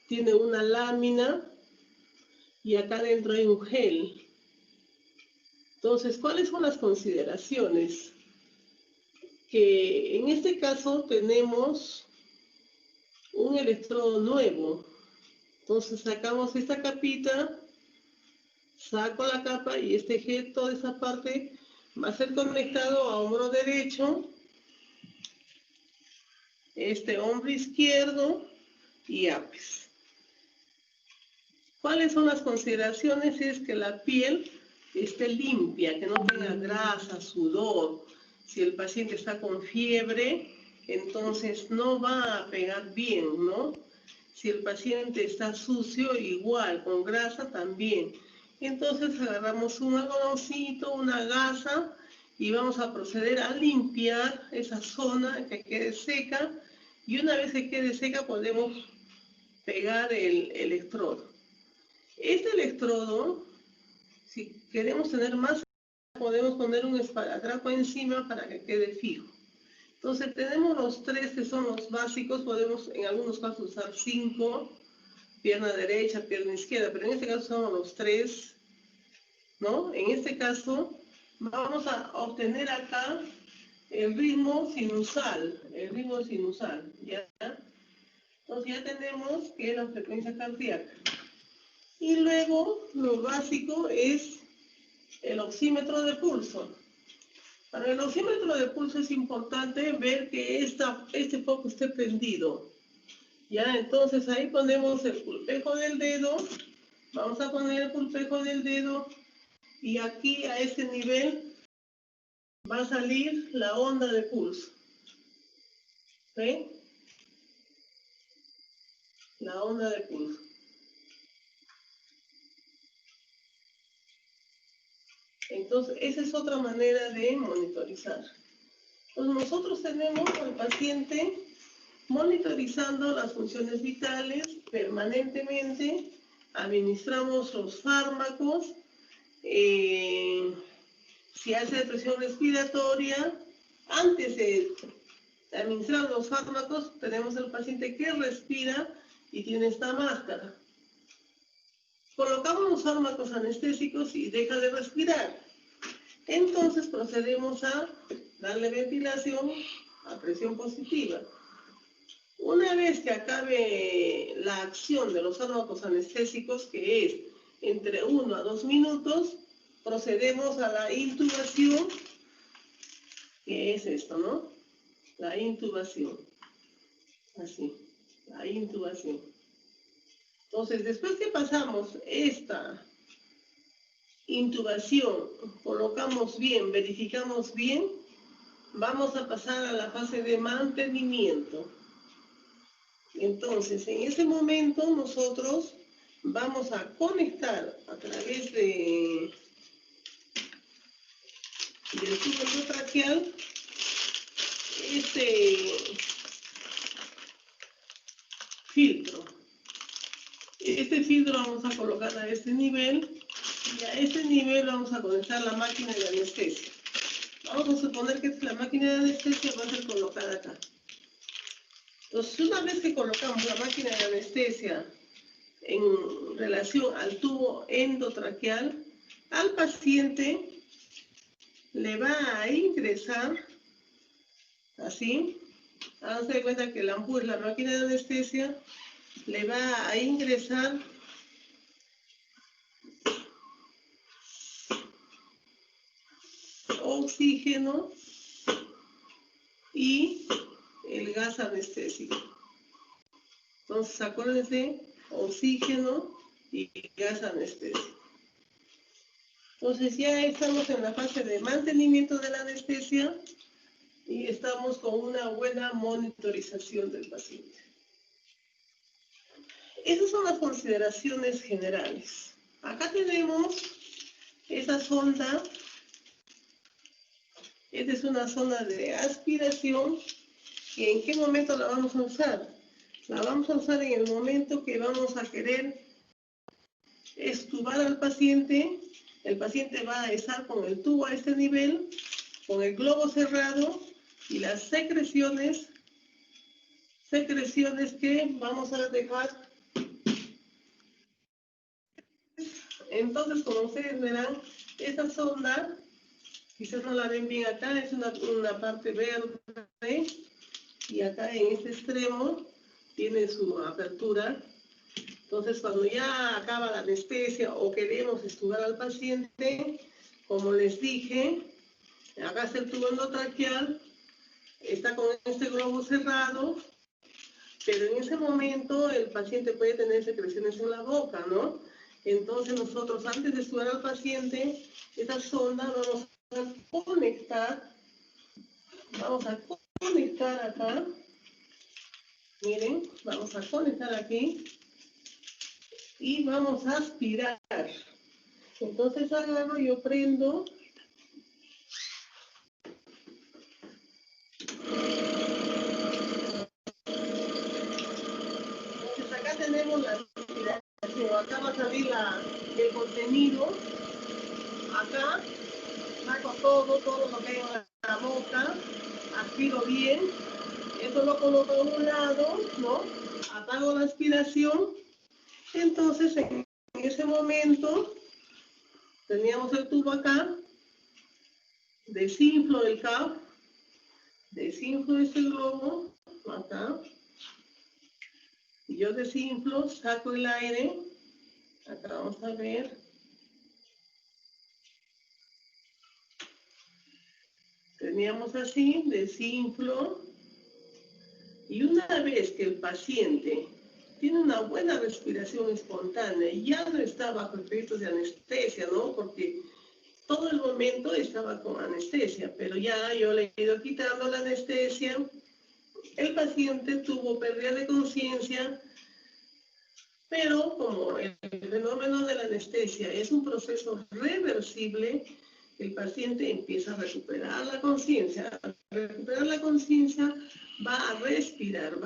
Tiene una lámina. y acá dentro hay un gel. Entonces, ¿cuáles son las consideraciones? Que en este caso tenemos un electrodo nuevo. Entonces sacamos esta capita, saco la capa y este gel, toda esa parte va a ser conectado a hombro derecho, este hombro izquierdo y apes. ¿Cuáles son las consideraciones? Es que la piel esté limpia, que no tenga grasa, sudor. Si el paciente está con fiebre, entonces no va a pegar bien, ¿no? Si el paciente está sucio, igual, con grasa también. Entonces agarramos un algodoncito, una gasa, y vamos a proceder a limpiar esa zona que quede seca. Y una vez que quede seca podemos pegar el electrodo. Este electrodo, si queremos tener más, podemos poner un esparadrapo encima para que quede fijo. Entonces tenemos los tres que son los básicos, podemos en algunos casos usar 5, pierna derecha, pierna izquierda, pero en este caso son los 3, ¿no? En este caso vamos a obtener acá el ritmo sinusal, ¿ya? Entonces ya tenemos que es la frecuencia cardíaca. Y luego lo básico es el oxímetro de pulso. Para el oxímetro de pulso es importante ver que este foco esté prendido. Ya, entonces ahí ponemos el pulpejo del dedo. Vamos a poner el pulpejo del dedo y aquí a este nivel va a salir la onda de pulso. ¿Ven? La onda de pulso. Entonces, esa es otra manera de monitorizar. Entonces, nosotros tenemos al paciente monitorizando las funciones vitales permanentemente, administramos los fármacos, si hace depresión respiratoria, antes de administrar los fármacos, tenemos al paciente que respira y tiene esta máscara. Colocamos los fármacos anestésicos y deja de respirar. Entonces procedemos a darle ventilación a presión positiva. Una vez que acabe la acción de los fármacos anestésicos, que es entre 1 a 2 minutos, procedemos a la intubación, que es esto, ¿no? La intubación. Así, la intubación. Entonces, después que pasamos esta intubación, colocamos bien, verificamos bien, vamos a pasar a la fase de mantenimiento. Entonces, en ese momento nosotros vamos a conectar a través del tubo endotraqueal este filtro. Este filtro vamos a colocar a este nivel y a este nivel vamos a conectar la máquina de anestesia. Vamos a suponer que la máquina de anestesia va a ser colocada acá. Entonces, una vez que colocamos la máquina de anestesia en relación al tubo endotraqueal, al paciente le va a ingresar, así, háganse de cuenta que el ampú es la máquina de anestesia, le va a ingresar oxígeno y el gas anestésico. Entonces, acuérdense, oxígeno y gas anestésico. Entonces, ya estamos en la fase de mantenimiento de la anestesia y estamos con una buena monitorización del paciente. Esas son las consideraciones generales. Acá tenemos esa sonda. Esta es una sonda de aspiración. ¿Y en qué momento la vamos a usar? La vamos a usar en el momento que vamos a querer extubar al paciente. El paciente va a estar con el tubo a este nivel, con el globo cerrado y las secreciones que vamos a dejar Entonces, como ustedes verán, esta sonda, quizás no la ven bien acá, es una parte verde, y acá en este extremo tiene su apertura. Entonces, cuando ya acaba la anestesia o queremos estudiar al paciente, como les dije, acá está el tubo endotraqueal, está con este globo cerrado, pero en ese momento el paciente puede tener secreciones en la boca, ¿no? Entonces nosotros, antes de estudiar al paciente, esta sonda vamos a conectar acá. Miren, vamos a conectar aquí y vamos a aspirar. Entonces agarro, yo prendo. Entonces acá tenemos la aspiración. Acá va a salir el contenido. Acá saco todo lo que hay en la boca. Aspiro bien. Esto lo coloco a un lado, ¿no? Apago la aspiración. Entonces en ese momento teníamos el tubo acá. Desinflo el cap. Desinflo este globo acá. Y yo desinflo, saco el aire. Acá vamos a ver. Teníamos así, desinflo. Y una vez que el paciente tiene una buena respiración espontánea y ya no está bajo efectos de anestesia, ¿no? Porque todo el momento estaba con anestesia, pero ya yo le he ido quitando la anestesia. El paciente tuvo pérdida de conciencia, pero como el fenómeno de la anestesia es un proceso reversible, el paciente empieza a recuperar la conciencia. Al recuperar la conciencia va a respirar,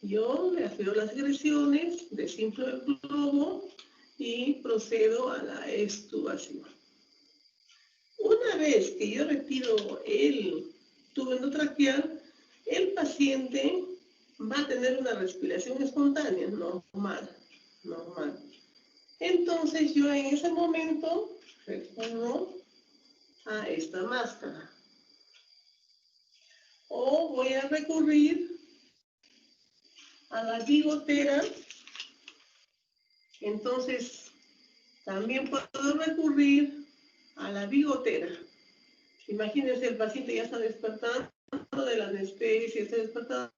yo le afeo las secreciones, desinflo el globo y procedo a la extubación. Una vez que yo retiro el tubo endotraqueal, el paciente va a tener una respiración espontánea, normal. Entonces yo en ese momento recurro a esta máscara. O voy a recurrir a la bigotera. Entonces también puedo recurrir a la bigotera. Imagínense, el paciente ya está despertando de la anestesia, está despertando,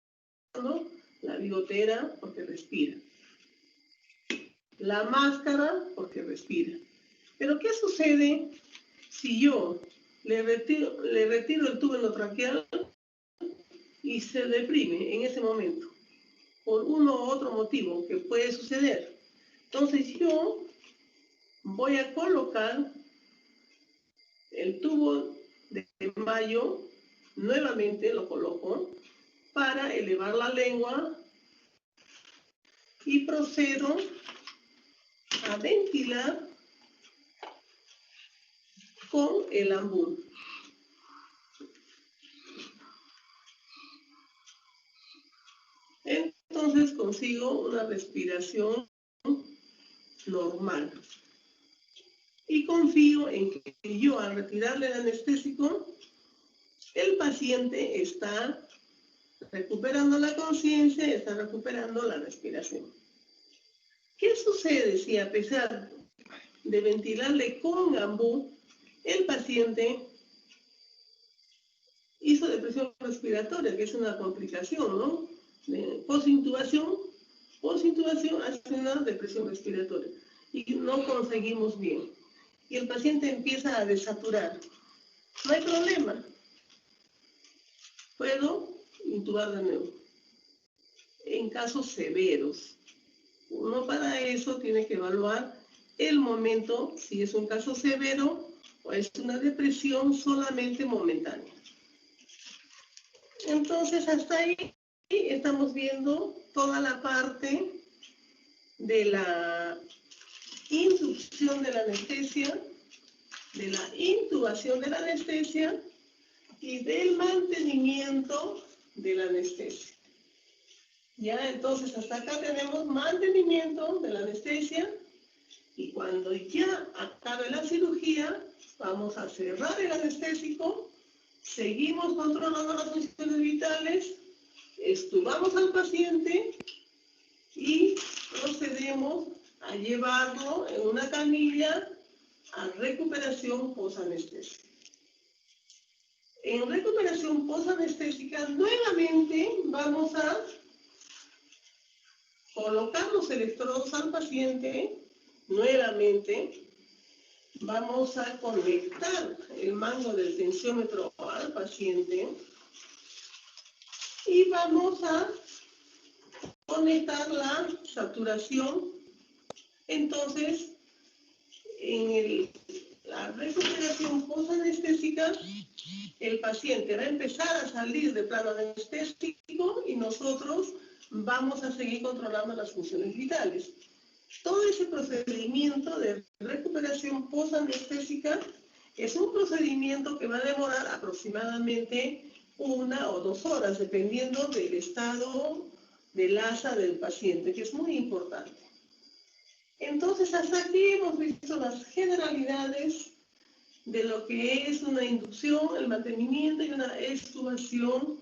la bigotera porque respira. La máscara porque respira. Pero ¿qué sucede si yo le retiro el tubo endotraqueal y se deprime en ese momento? Por uno u otro motivo que puede suceder. Entonces yo voy a colocar el tubo de mayo, nuevamente lo coloco, para elevar la lengua y procedo a ventilar con el ambú. Entonces consigo una respiración normal. Y confío en que yo, al retirarle el anestésico, el paciente está recuperando la conciencia, está recuperando la respiración. ¿Qué sucede si a pesar de ventilarle con ambú, el paciente hizo depresión respiratoria, que es una complicación, ¿no? Posintubación hace una depresión respiratoria y no conseguimos bien. Y el paciente empieza a desaturar. No hay problema. Puedo intubar de nuevo. En casos severos. Uno para eso tiene que evaluar el momento, si es un caso severo o es una depresión solamente momentánea. Entonces, hasta ahí estamos viendo toda la parte de la inducción de la anestesia, de la intubación de la anestesia y del mantenimiento de la anestesia. Ya, entonces hasta acá tenemos mantenimiento de la anestesia Y cuando ya acabe la cirugía, vamos a cerrar el anestésico, seguimos controlando las funciones vitales, extubamos al paciente y procedemos a llevarlo en una camilla a recuperación posanestésica. En recuperación posanestésica, nuevamente vamos a colocar los electrodos al paciente, nuevamente vamos a conectar el mango del tensiómetro al paciente y vamos a conectar la saturación. Entonces, en la recuperación posanestésica, el paciente va a empezar a salir de plano anestésico y nosotros vamos a seguir controlando las funciones vitales. Todo ese procedimiento de recuperación posanestésica es un procedimiento que va a demorar aproximadamente 1 o 2 horas, dependiendo del estado del asa del paciente, que es muy importante. Entonces, hasta aquí hemos visto las generalidades de lo que es una inducción, el mantenimiento y una extubación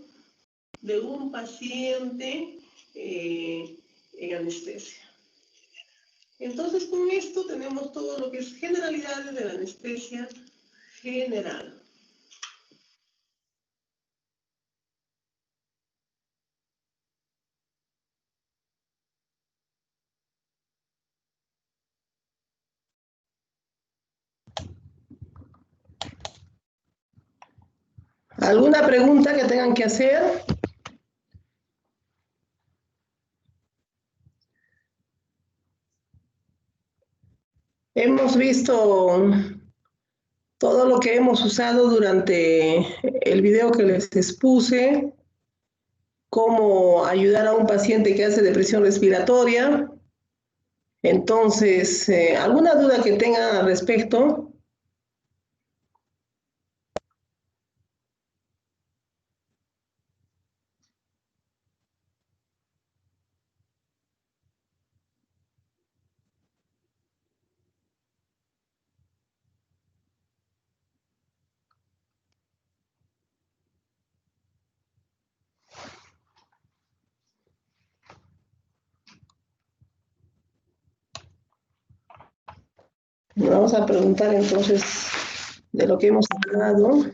de un paciente en anestesia. Entonces, con esto tenemos todo lo que es generalidades de la anestesia general. ¿Alguna pregunta que tengan que hacer? Hemos visto todo lo que hemos usado durante el video que les expuse, cómo ayudar a un paciente que hace depresión respiratoria. Entonces, ¿alguna duda que tengan al respecto? Vamos a preguntar entonces de lo que hemos hablado.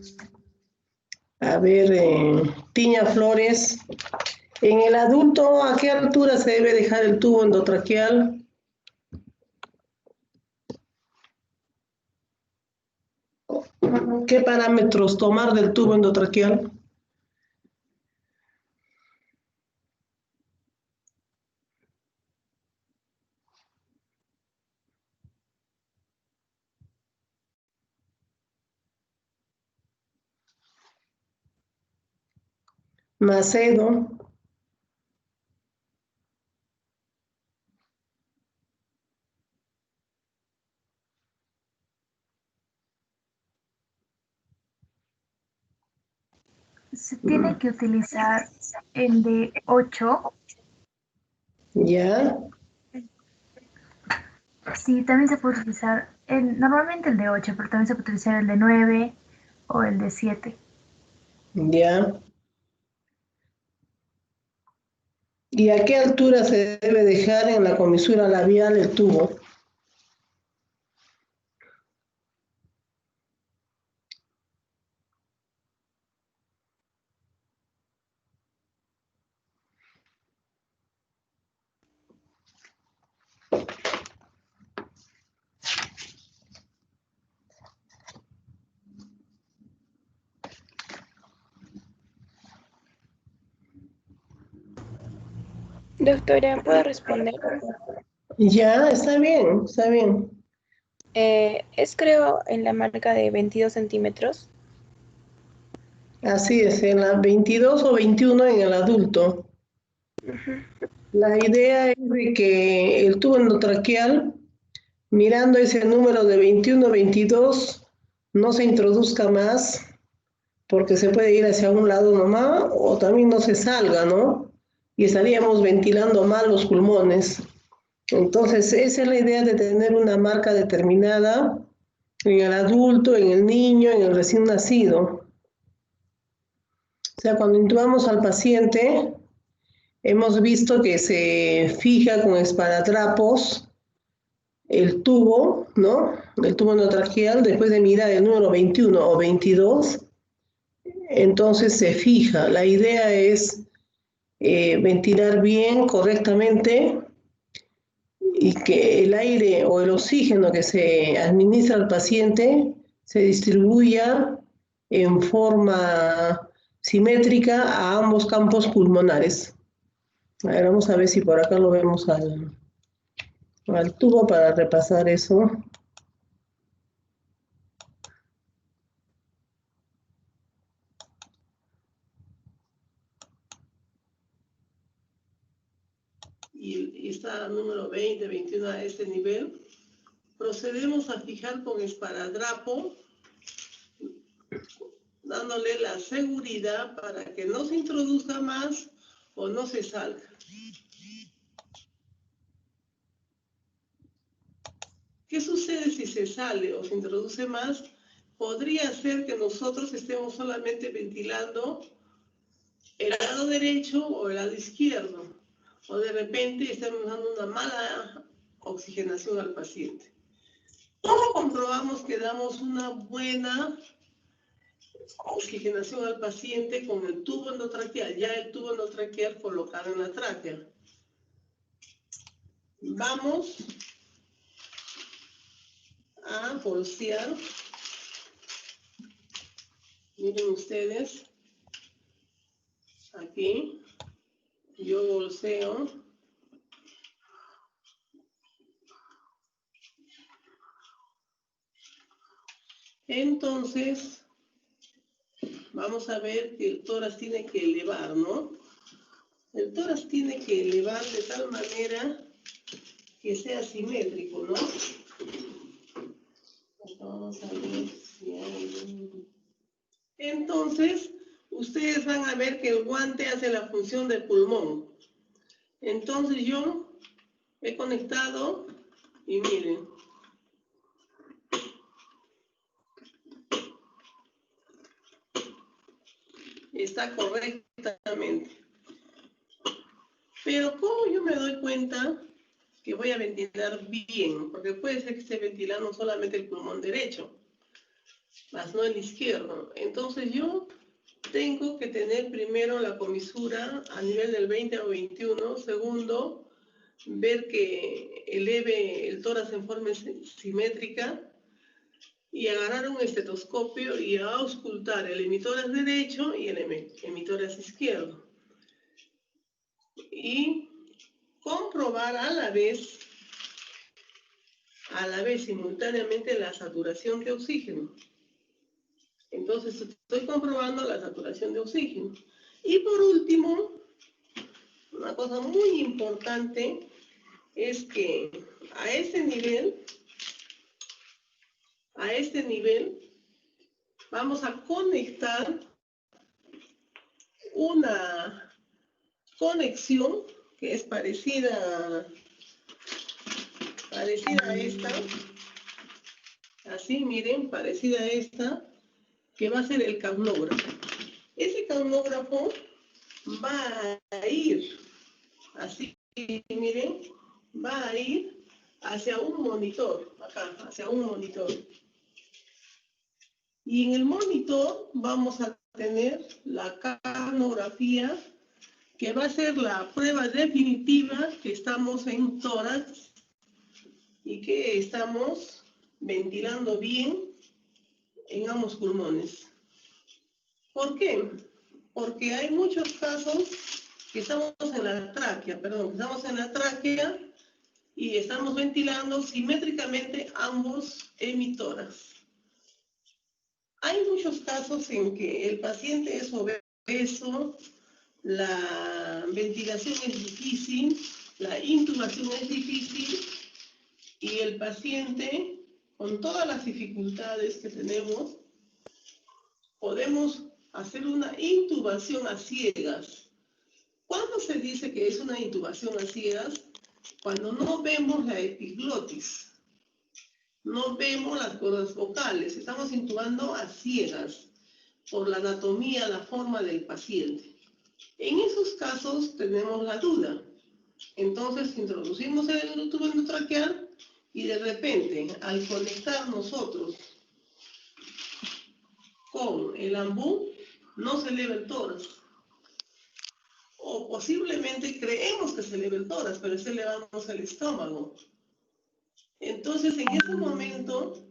A ver, Tiña Flores, en el adulto, ¿a qué altura se debe dejar el tubo endotraqueal? ¿Qué parámetros tomar del tubo endotraqueal? Macedo. Se tiene que utilizar el de 8. ¿Ya? Sí, también se puede utilizar normalmente el de 8, pero también se puede utilizar el de 9 o el de 7. ¿Ya? ¿Y a qué altura se debe dejar en la comisura labial el tubo? Doctora, ¿puedo responder? Ya, está bien, está bien. Es creo en la marca de 22 centímetros. Así es, en la 22 o 21 en el adulto. La idea es de que el tubo endotraqueal, mirando ese número de 21 o 22, no se introduzca más, porque se puede ir hacia un lado nomás, o también no se salga, ¿no? Y estaríamos ventilando mal los pulmones. Entonces, esa es la idea de tener una marca determinada en el adulto, en el niño, en el recién nacido. O sea, cuando intubamos al paciente, hemos visto que se fija con esparadrapos el tubo, ¿no? El tubo endotraqueal, después de mirar el número 21 o 22, entonces se fija. La idea es ventilar bien, correctamente, y que el aire o el oxígeno que se administra al paciente se distribuya en forma simétrica a ambos campos pulmonares. A ver, vamos a ver si por acá lo vemos al tubo para repasar eso. Y está número 20, 21 a este nivel. Procedemos a fijar con esparadrapo, dándole la seguridad para que no se introduzca más o no se salga. ¿Qué sucede si se sale o se introduce más? Podría ser que nosotros estemos solamente ventilando el lado derecho o el lado izquierdo, o de repente estamos dando una mala oxigenación al paciente. ¿Cómo comprobamos que damos una buena oxigenación al paciente con el tubo endotraqueal? Ya el tubo endotraqueal colocado en la tráquea. Vamos a bolsear. Miren ustedes, aquí yo bolseo. Entonces, vamos a ver que el tórax tiene que elevar, ¿no? El tórax tiene que elevar de tal manera que sea simétrico, ¿no? Vamos a ver si hay... Entonces, ustedes van a ver que el guante hace la función del pulmón. Entonces yo he conectado y miren. Está correctamente. Pero ¿cómo yo me doy cuenta que voy a ventilar bien? Porque puede ser que esté ventilando solamente el pulmón derecho, más no el izquierdo. Entonces yo tengo que tener primero la comisura a nivel del 20 o 21. Segundo, ver que eleve el tórax en forma simétrica y agarrar un estetoscopio y auscultar el emitórax derecho y el emitórax izquierdo. Y comprobar a la vez simultáneamente la saturación de oxígeno. Entonces estoy comprobando la saturación de oxígeno. Y por último, una cosa muy importante es que a este nivel vamos a conectar una conexión que es parecida a esta, así miren, parecida a esta, que va a ser el capnógrafo. Ese capnógrafo va a ir, así miren, va a ir hacia un monitor, acá, hacia un monitor. Y en el monitor vamos a tener la capnografía, que va a ser la prueba definitiva que estamos en tórax y que estamos ventilando bien en ambos pulmones. ¿Por qué? Porque hay muchos casos que estamos en la tráquea, y estamos ventilando simétricamente ambos emitórax. Hay muchos casos en que el paciente es obeso, la ventilación es difícil, la intubación es difícil, y el paciente, con todas las dificultades que tenemos, podemos hacer una intubación a ciegas. ¿Cuándo se dice que es una intubación a ciegas? cuando no vemos la epiglotis, no vemos las cuerdas vocales, estamos intubando a ciegas por la anatomía, la forma del paciente. En esos casos tenemos la duda. Entonces introducimos el tubo endotraqueal y de repente, al conectar nosotros con el ambú, no se eleva el tórax. O posiblemente creemos que se eleva el tórax, pero está elevamos el estómago. Entonces, en ese momento,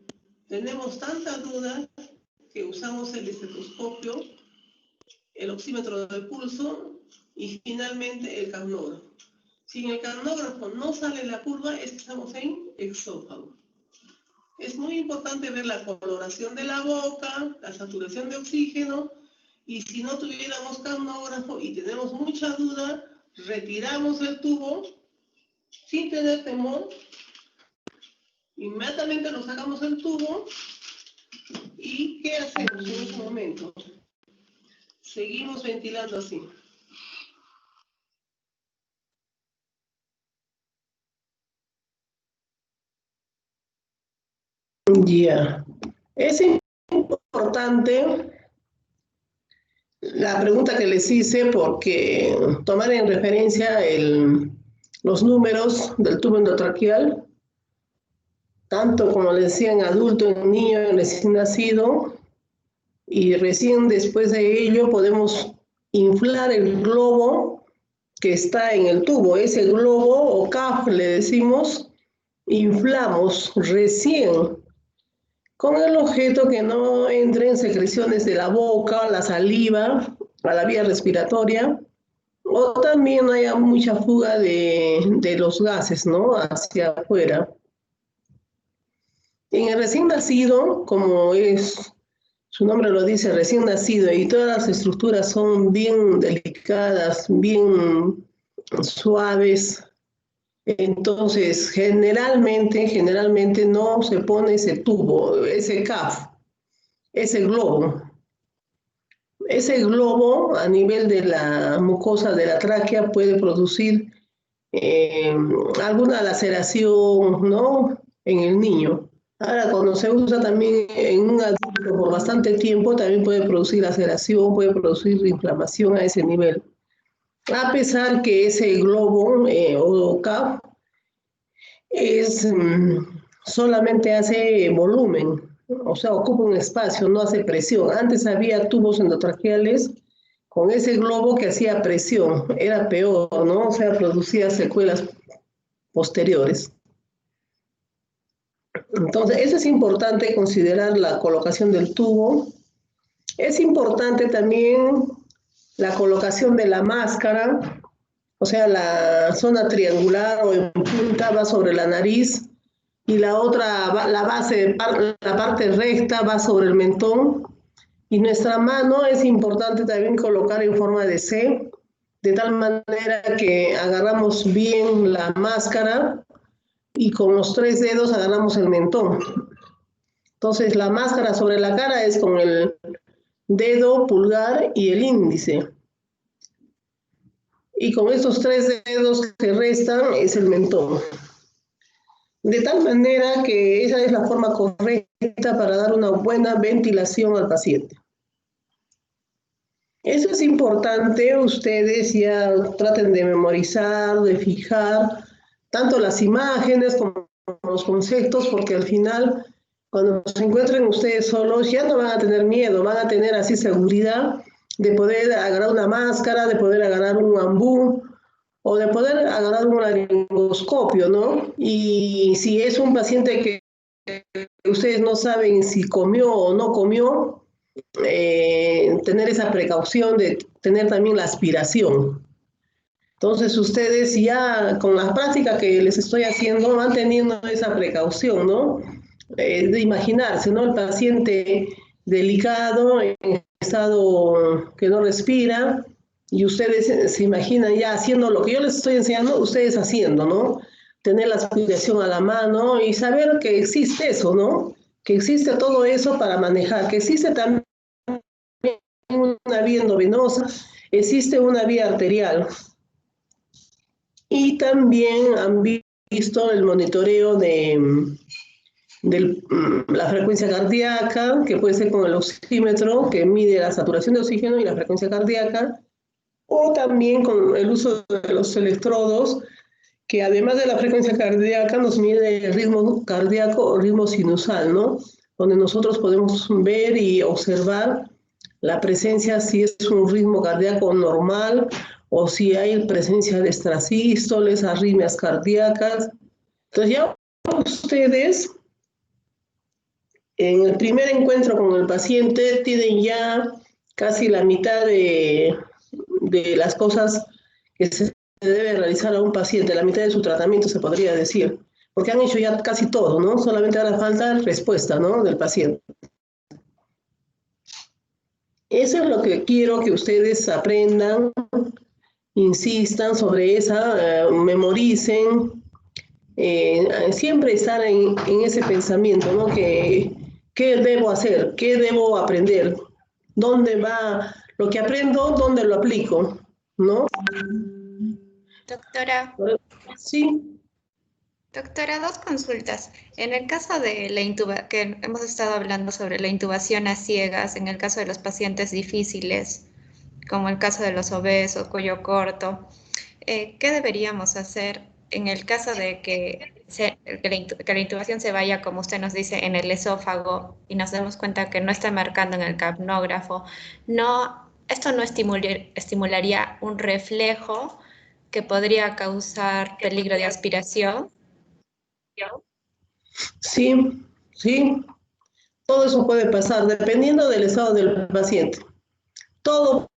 tenemos tanta duda que usamos el estetoscopio, el oxímetro de pulso y finalmente el capnógrafo. Si en el capnógrafo no sale la curva, es que estamos en exófago. Es muy importante ver la coloración de la boca, la saturación de oxígeno, y si no tuviéramos capnógrafo y tenemos mucha duda, retiramos el tubo sin tener temor, inmediatamente nos sacamos el tubo y ¿qué hacemos en ese momento? Seguimos ventilando así. Ya. Es importante la pregunta que les hice porque tomar en referencia los números del tubo endotraqueal, tanto como les decía en adulto, en niño, en recién nacido, y recién después de ello podemos inflar el globo que está en el tubo. Ese globo o CAF le decimos, inflamos recién con el objeto que no entren secreciones de la boca, la saliva, a la vía respiratoria, o también no haya mucha fuga de los gases, ¿no?, hacia afuera. En el recién nacido, como su nombre lo dice, recién nacido, y todas las estructuras son bien delicadas, bien suaves, entonces generalmente no se pone ese tubo, ese CAF, ese globo. Ese globo a nivel de la mucosa de la tráquea puede producir alguna laceración, ¿no?, en el niño. Ahora, cuando se usa también en un adulto por bastante tiempo, también puede producir laceración, puede producir inflamación a ese nivel. A pesar que ese globo o CAF solamente hace volumen, o sea, ocupa un espacio, no hace presión. Antes había tubos endotraqueales con ese globo que hacía presión, era peor, ¿no? O sea, producía secuelas posteriores. Entonces, eso es importante considerar la colocación del tubo. Es importante también la colocación de la máscara, o sea, la zona triangular o en punta va sobre la nariz y la otra, la parte recta va sobre el mentón. Y nuestra mano es importante también colocar en forma de C, de tal manera que agarramos bien la máscara y con los 3 dedos agarramos el mentón. Entonces la máscara sobre la cara es con el dedo pulgar y el índice. Y con estos 3 dedos que restan es el mentón. De tal manera que esa es la forma correcta para dar una buena ventilación al paciente. Eso es importante, ustedes ya traten de memorizar, de fijar tanto las imágenes como los conceptos, porque al final, cuando se encuentren ustedes solos, ya no van a tener miedo, van a tener así seguridad de poder agarrar una máscara, de poder agarrar un ambú, o de poder agarrar un laringoscopio, ¿no? Y si es un paciente que ustedes no saben si comió o no comió, tener esa precaución de tener también la aspiración. Entonces ustedes ya con la práctica que les estoy haciendo van teniendo esa precaución, ¿no? De imaginarse, ¿no? El paciente delicado, en estado que no respira, y ustedes se imaginan ya haciendo lo que yo les estoy enseñando, ustedes haciendo, ¿no? Tener la aspiración a la mano y saber que existe eso, ¿no? Que existe todo eso para manejar, que existe también una vía endovenosa, existe una vía arterial. Y también han visto el monitoreo de la frecuencia cardíaca, que puede ser con el oxímetro, que mide la saturación de oxígeno y la frecuencia cardíaca, o también con el uso de los electrodos, que además de la frecuencia cardíaca nos mide el ritmo cardíaco o ritmo sinusal, ¿no? Donde nosotros podemos ver y observar la presencia, si es un ritmo cardíaco normal o si hay presencia de extrasístoles, arritmias cardíacas. Entonces ya ustedes en el primer encuentro con el paciente tienen ya casi la mitad de las cosas que se debe realizar a un paciente, la mitad de su tratamiento se podría decir, porque han hecho ya casi todo, ¿no? Solamente ahora falta respuesta, ¿no? Del paciente. Eso es lo que quiero que ustedes aprendan, insistan sobre esa, memoricen, siempre estar en ese pensamiento, ¿no? ¿Qué debo hacer? ¿Qué debo aprender? ¿Dónde va lo que aprendo? ¿Dónde lo aplico? ¿No? Doctora, Sí. doctora, dos consultas. En el caso de la que hemos estado hablando sobre la intubación a ciegas, en el caso de los pacientes difíciles, como el caso de los obesos, cuello corto, ¿qué deberíamos hacer en el caso de que la intubación se vaya, como usted nos dice, en el esófago y nos demos cuenta que no está marcando en el capnógrafo? No, esto no estimularía un reflejo que podría causar peligro de aspiración. Sí, sí, todo eso puede pasar dependiendo del estado del paciente. Todo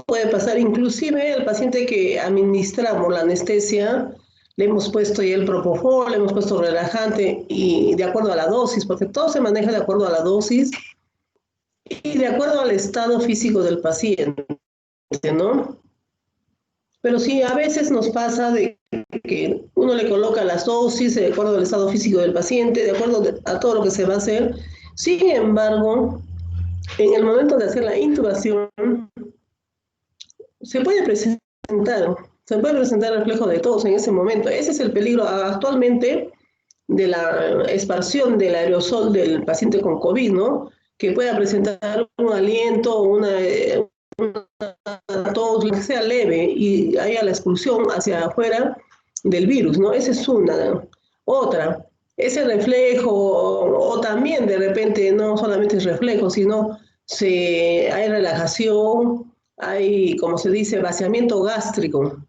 puede pasar, inclusive el paciente que administramos la anestesia, le hemos puesto ya el propofol, le hemos puesto relajante y de acuerdo a la dosis, porque todo se maneja de acuerdo a la dosis y de acuerdo al estado físico del paciente, ¿no? Pero sí, a veces nos pasa de que uno le coloca las dosis de acuerdo al estado físico del paciente, de acuerdo a todo lo que se va a hacer. Sin embargo, en el momento de hacer la intubación, se puede presentar reflejo de tos en ese momento. Ese es el peligro actualmente de la expansión del aerosol del paciente con COVID, ¿no? Que pueda presentar un aliento, una tos, lo que sea leve, y haya la expulsión hacia afuera del virus, ¿no? Esa es una. Otra, ese reflejo, o también de repente no solamente es reflejo, sino hay relajación, hay, como se dice, vaciamiento gástrico,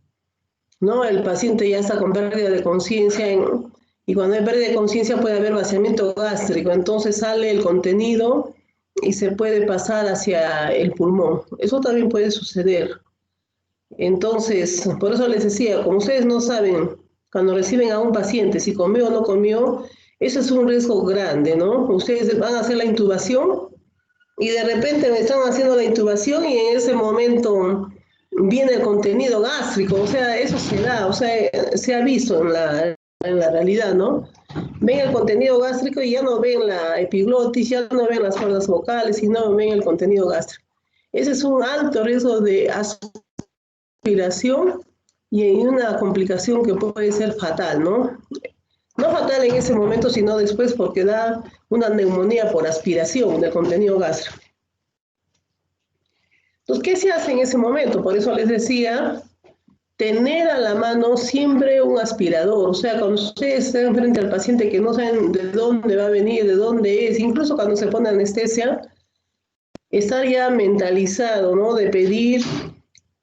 ¿no? El paciente ya está con pérdida de conciencia y cuando hay pérdida de conciencia puede haber vaciamiento gástrico, entonces sale el contenido y se puede pasar hacia el pulmón. Eso también puede suceder. Entonces, por eso les decía, como ustedes no saben, cuando reciben a un paciente, si comió o no comió, eso es un riesgo grande, ¿no? Ustedes van a hacer la intubación y de repente me están haciendo la intubación y en ese momento viene el contenido gástrico, o sea, eso se da, o sea, se ha visto en la realidad, ¿no? Ven el contenido gástrico y ya no ven la epiglotis, ya no ven las cuerdas vocales, sino ven el contenido gástrico. Ese es un alto riesgo de aspiración y en una complicación que puede ser fatal, ¿no? No fatal en ese momento, sino después porque da una neumonía por aspiración del contenido gástrico. Entonces, ¿qué se hace en ese momento? Por eso les decía, tener a la mano siempre un aspirador. O sea, cuando ustedes estén frente al paciente que no saben de dónde va a venir, de dónde es, incluso cuando se pone anestesia, estar ya mentalizado, ¿no? De pedir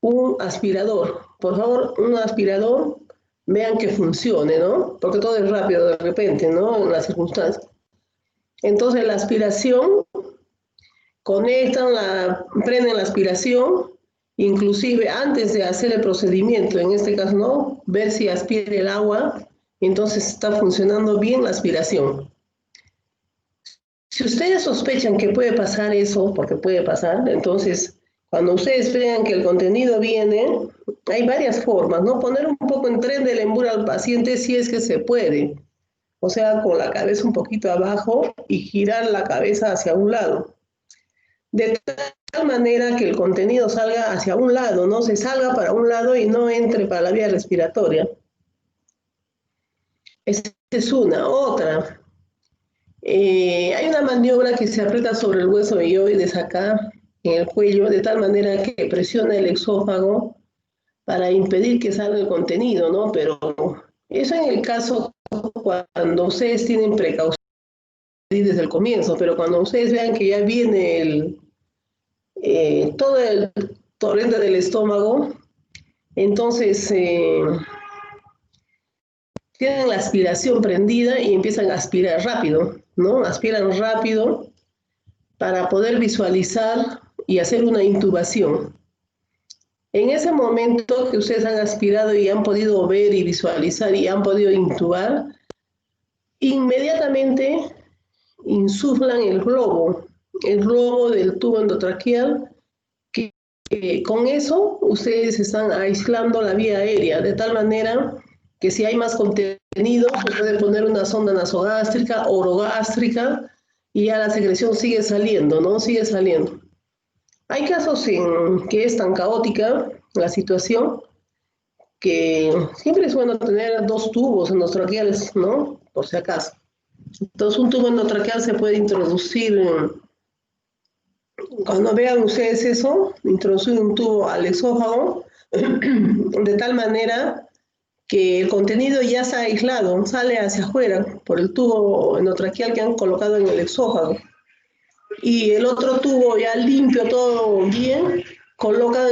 un aspirador. Por favor, un aspirador, vean que funcione, ¿no? Porque todo es rápido de repente, ¿no? En las circunstancias. Entonces, la aspiración, prenden la aspiración, inclusive antes de hacer el procedimiento, en este caso, ¿no? Ver si aspira el agua, entonces está funcionando bien la aspiración. Si ustedes sospechan que puede pasar eso, porque puede pasar, entonces, cuando ustedes vean que el contenido viene, hay varias formas, ¿no? Poner un poco en tren del emburo al paciente si es que se puede. O sea, con la cabeza un poquito abajo y girar la cabeza hacia un lado. De tal manera que el contenido salga hacia un lado, no se salga para un lado y no entre para la vía respiratoria. Esa es una. Otra, hay una maniobra que se aprieta sobre el hueso de ioides acá, en el cuello, de tal manera que presiona el exófago para impedir que salga el contenido, ¿no? Pero eso en el caso cuando ustedes tienen precaución desde el comienzo, pero cuando ustedes vean que ya viene todo el torrente del estómago, entonces tienen la aspiración prendida y empiezan a aspirar rápido, ¿no? Aspiran rápido para poder visualizar y hacer una intubación. En ese momento que ustedes han aspirado y han podido ver y visualizar y han podido intubar, inmediatamente insuflan el globo del tubo endotraqueal, que con eso ustedes están aislando la vía aérea, de tal manera que si hay más contenido, se puede poner una sonda nasogástrica, orogástrica, y ya la secreción sigue saliendo, ¿no? Sigue saliendo. Hay casos en que es tan caótica la situación que siempre es bueno tener 2 tubos endotraqueales, ¿no? Por si acaso. Entonces, un tubo endotraqueal se puede introducir, cuando vean ustedes eso, introducir un tubo al esófago, de tal manera que el contenido ya está aislado, sale hacia afuera por el tubo endotraqueal que han colocado en el esófago. Y el otro tubo ya limpio, todo bien, colocan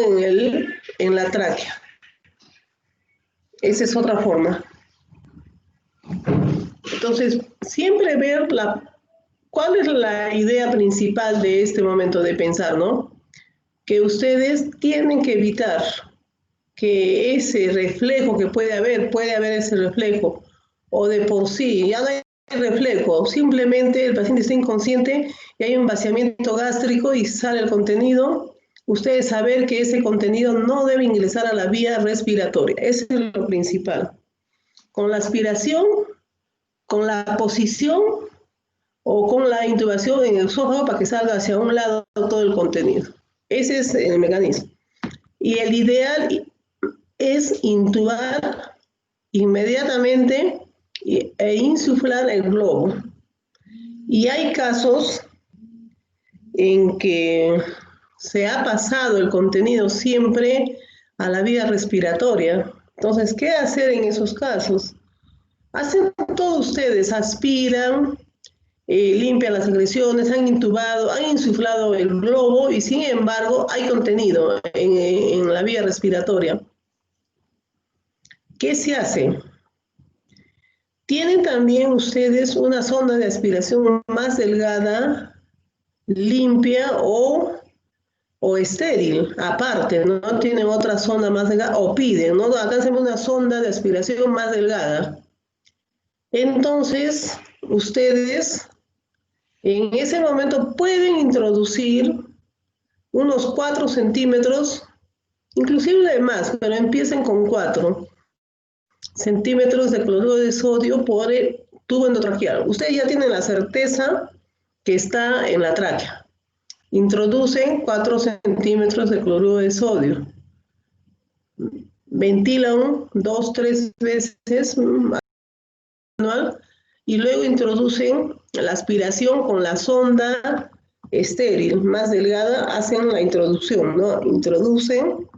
en la tráquea. Esa es otra forma. Entonces, siempre ver cuál es la idea principal de este momento de pensar, ¿no? Que ustedes tienen que evitar que ese reflejo que puede haber ese reflejo, o de por sí, ya no hay reflejo, simplemente el paciente está inconsciente y hay un vaciamiento gástrico y sale el contenido, ustedes saber que ese contenido no debe ingresar a la vía respiratoria, eso es lo principal. Con la aspiración, con la posición o con la intubación en el esófago para que salga hacia un lado todo el contenido. Ese es el mecanismo. Y el ideal es intubar inmediatamente e insuflar el globo. Y hay casos en que se ha pasado el contenido siempre a la vía respiratoria. Entonces, ¿qué hacer en esos casos? Hacen todos ustedes, aspiran, limpian las secreciones, han intubado, han insuflado el globo y sin embargo hay contenido en la vía respiratoria. ¿Qué se hace? Tienen también ustedes una sonda de aspiración más delgada, limpia o estéril, aparte, ¿no? Tienen otra sonda más delgada o piden, ¿no? Acá hacemos una sonda de aspiración más delgada. Entonces, ustedes en ese momento pueden introducir unos 4 centímetros, inclusive más, pero empiecen con 4 centímetros de cloruro de sodio por el tubo endotraqueal. Ustedes ya tienen la certeza que está en la tráquea. Introducen 4 centímetros de cloruro de sodio. Ventilan 2, 3 veces manual y luego introducen la aspiración con la sonda estéril más delgada, hacen la introducción, ¿no? Introducen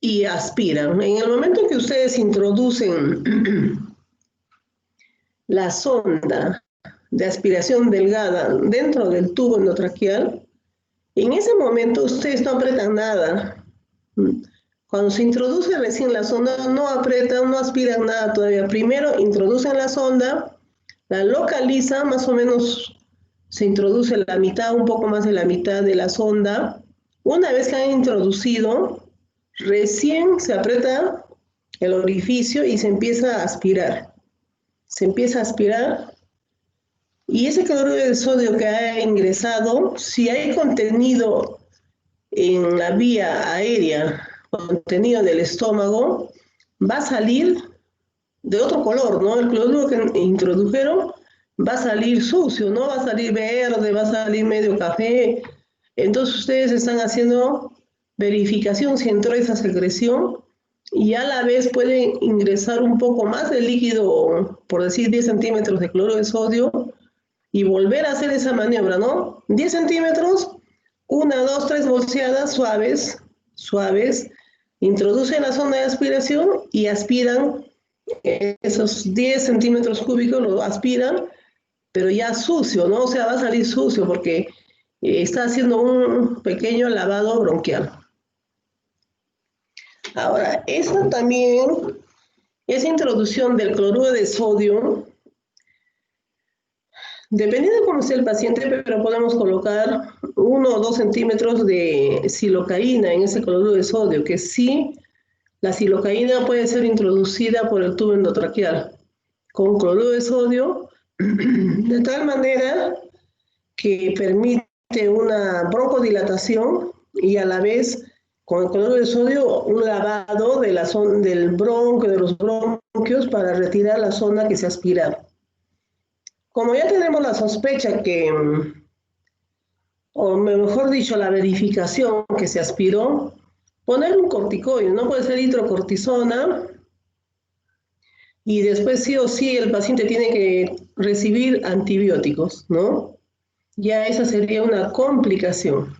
y aspiran. En el momento que ustedes introducen la sonda de aspiración delgada dentro del tubo endotraqueal, en ese momento ustedes no apretan nada. Cuando se introduce recién la sonda, no apretan, no aspiran nada todavía. Primero introducen la sonda, la localizan, más o menos se introduce la mitad, un poco más de la mitad de la sonda. Una vez que han introducido, recién se aprieta el orificio y se empieza a aspirar. Se empieza a aspirar y ese cloruro de sodio que ha ingresado, si hay contenido en la vía aérea, contenido del estómago, va a salir de otro color, ¿no? El cloruro que introdujeron va a salir sucio, ¿no? Va a salir verde, va a salir medio café. Entonces ustedes están haciendo verificación si entró esa secreción y a la vez puede ingresar un poco más de líquido, por decir 10 centímetros de cloro de sodio, y volver a hacer esa maniobra, ¿no? 10 centímetros, 1, 2, 3 bolseadas suaves, suaves, introducen la zona de aspiración y aspiran esos 10 centímetros cúbicos, lo aspiran, pero ya sucio, ¿no? O sea, va a salir sucio porque está haciendo un pequeño lavado bronquial. Ahora, esa también, esa introducción del cloruro de sodio, dependiendo de cómo sea el paciente, pero podemos colocar 1 o 2 centímetros de silocaína en ese cloruro de sodio, que sí, la silocaína puede ser introducida por el tubo endotraqueal con cloruro de sodio, de tal manera que permite una broncodilatación y a la vez con el cloruro de sodio un lavado de la zona, del bronquio, de los bronquios para retirar la zona que se aspira. Como ya tenemos la sospecha que, o mejor dicho, la verificación que se aspiró, poner un corticoide, no puede ser hidrocortisona, y después sí o sí el paciente tiene que recibir antibióticos, ¿no? Ya esa sería una complicación.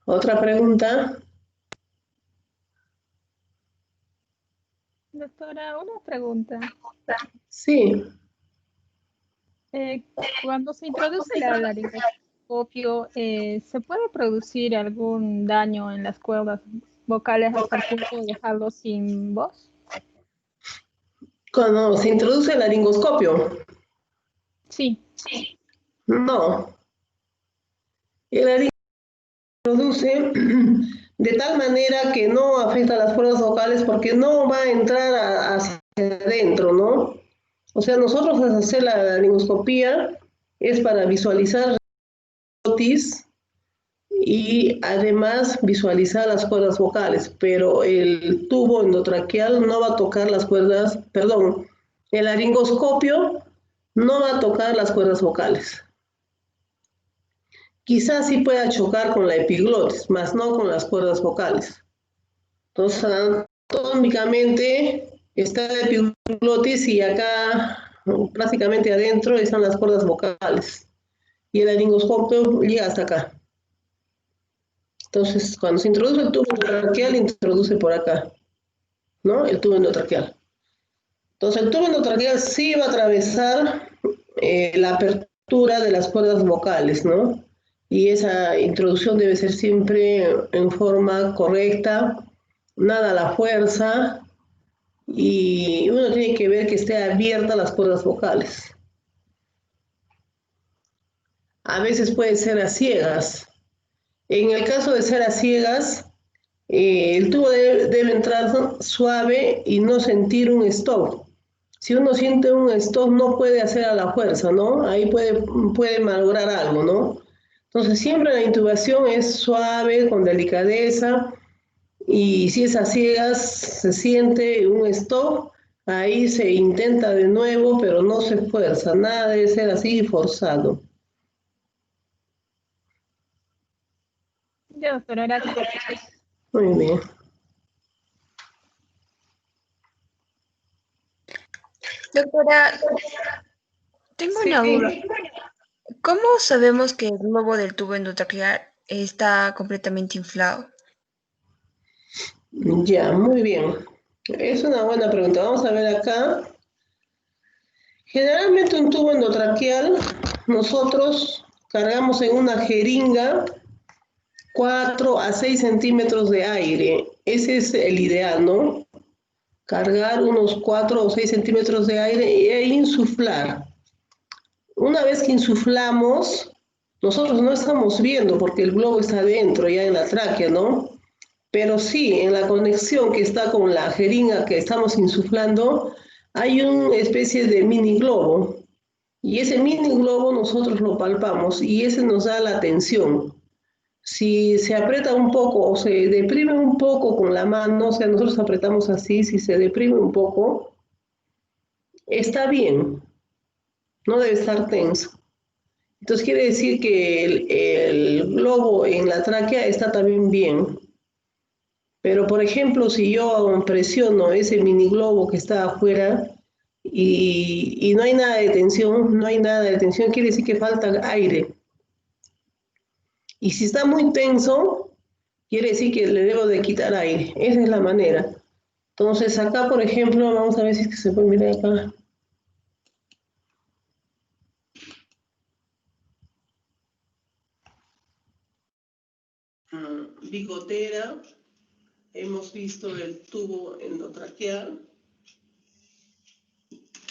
Otra pregunta. Doctora, una pregunta. Sí. Cuando se introduce el laringoscopio, ¿se puede producir algún daño en las cuerdas vocales hasta el punto de dejarlo sin voz? Cuando se introduce el laringoscopio. Sí. No. El laringoscopio se introduce de tal manera que no afecta a las cuerdas vocales porque no va a entrar hacia adentro, ¿no? O sea, nosotros al hacer la laringoscopía es para visualizar otis y además visualizar las cuerdas vocales, pero el tubo endotraqueal no va a tocar las cuerdas, perdón, el laringoscopio no va a tocar las cuerdas vocales. Quizás sí pueda chocar con la epiglotis, más no con las cuerdas vocales. Entonces, anatómicamente está la epiglotis y acá prácticamente adentro están las cuerdas vocales. Y el laringoscopio llega hasta acá. Entonces, cuando se introduce el tubo endotraqueal, introduce por acá, ¿no? El tubo endotraqueal. Entonces, el tubo endotraqueal sí va a atravesar la apertura de las cuerdas vocales, ¿no? Y esa introducción debe ser siempre en forma correcta, nada a la fuerza, y uno tiene que ver que esté abierta las cuerdas vocales. A veces puede ser a ciegas. En el caso de ser a ciegas, el tubo debe entrar suave y no sentir un stop. Si uno siente un stop, no puede hacer a la fuerza, ¿no? Ahí puede malograr algo, ¿no? Entonces, siempre la intubación es suave, con delicadeza, y si es a ciegas, se siente un stop, ahí se intenta de nuevo, pero no se fuerza, nada debe ser así forzado. Ya, doctora, gracias. Muy bien. Doctora, tengo una duda. ¿Cómo sabemos que el globo del tubo endotraqueal está completamente inflado? Ya, muy bien. Es una buena pregunta. Vamos a ver acá. Generalmente un tubo endotraqueal, nosotros cargamos en una jeringa 4 a 6 centímetros de aire. Ese es el ideal, ¿no? Cargar unos 4 o 6 centímetros de aire e insuflar. Una vez que insuflamos, nosotros no estamos viendo porque el globo está adentro, ya en la tráquea, ¿no? Pero sí, en la conexión que está con la jeringa que estamos insuflando, hay una especie de mini globo. Y ese mini globo nosotros lo palpamos y ese nos da la tensión. Si se aprieta un poco o se deprime un poco con la mano, o sea, nosotros apretamos así, si se deprime un poco, está bien, no debe estar tenso. Entonces quiere decir que el globo en la tráquea está también bien. Pero, por ejemplo, si yo presiono ese mini globo que está afuera y no hay nada de tensión, no hay nada de tensión, quiere decir que falta aire. Y si está muy tenso, quiere decir que le debo de quitar aire. Esa es la manera. Entonces, acá, por ejemplo, vamos a ver si es que se puede mirar acá. Bigotera. Hemos visto el tubo endotraqueal.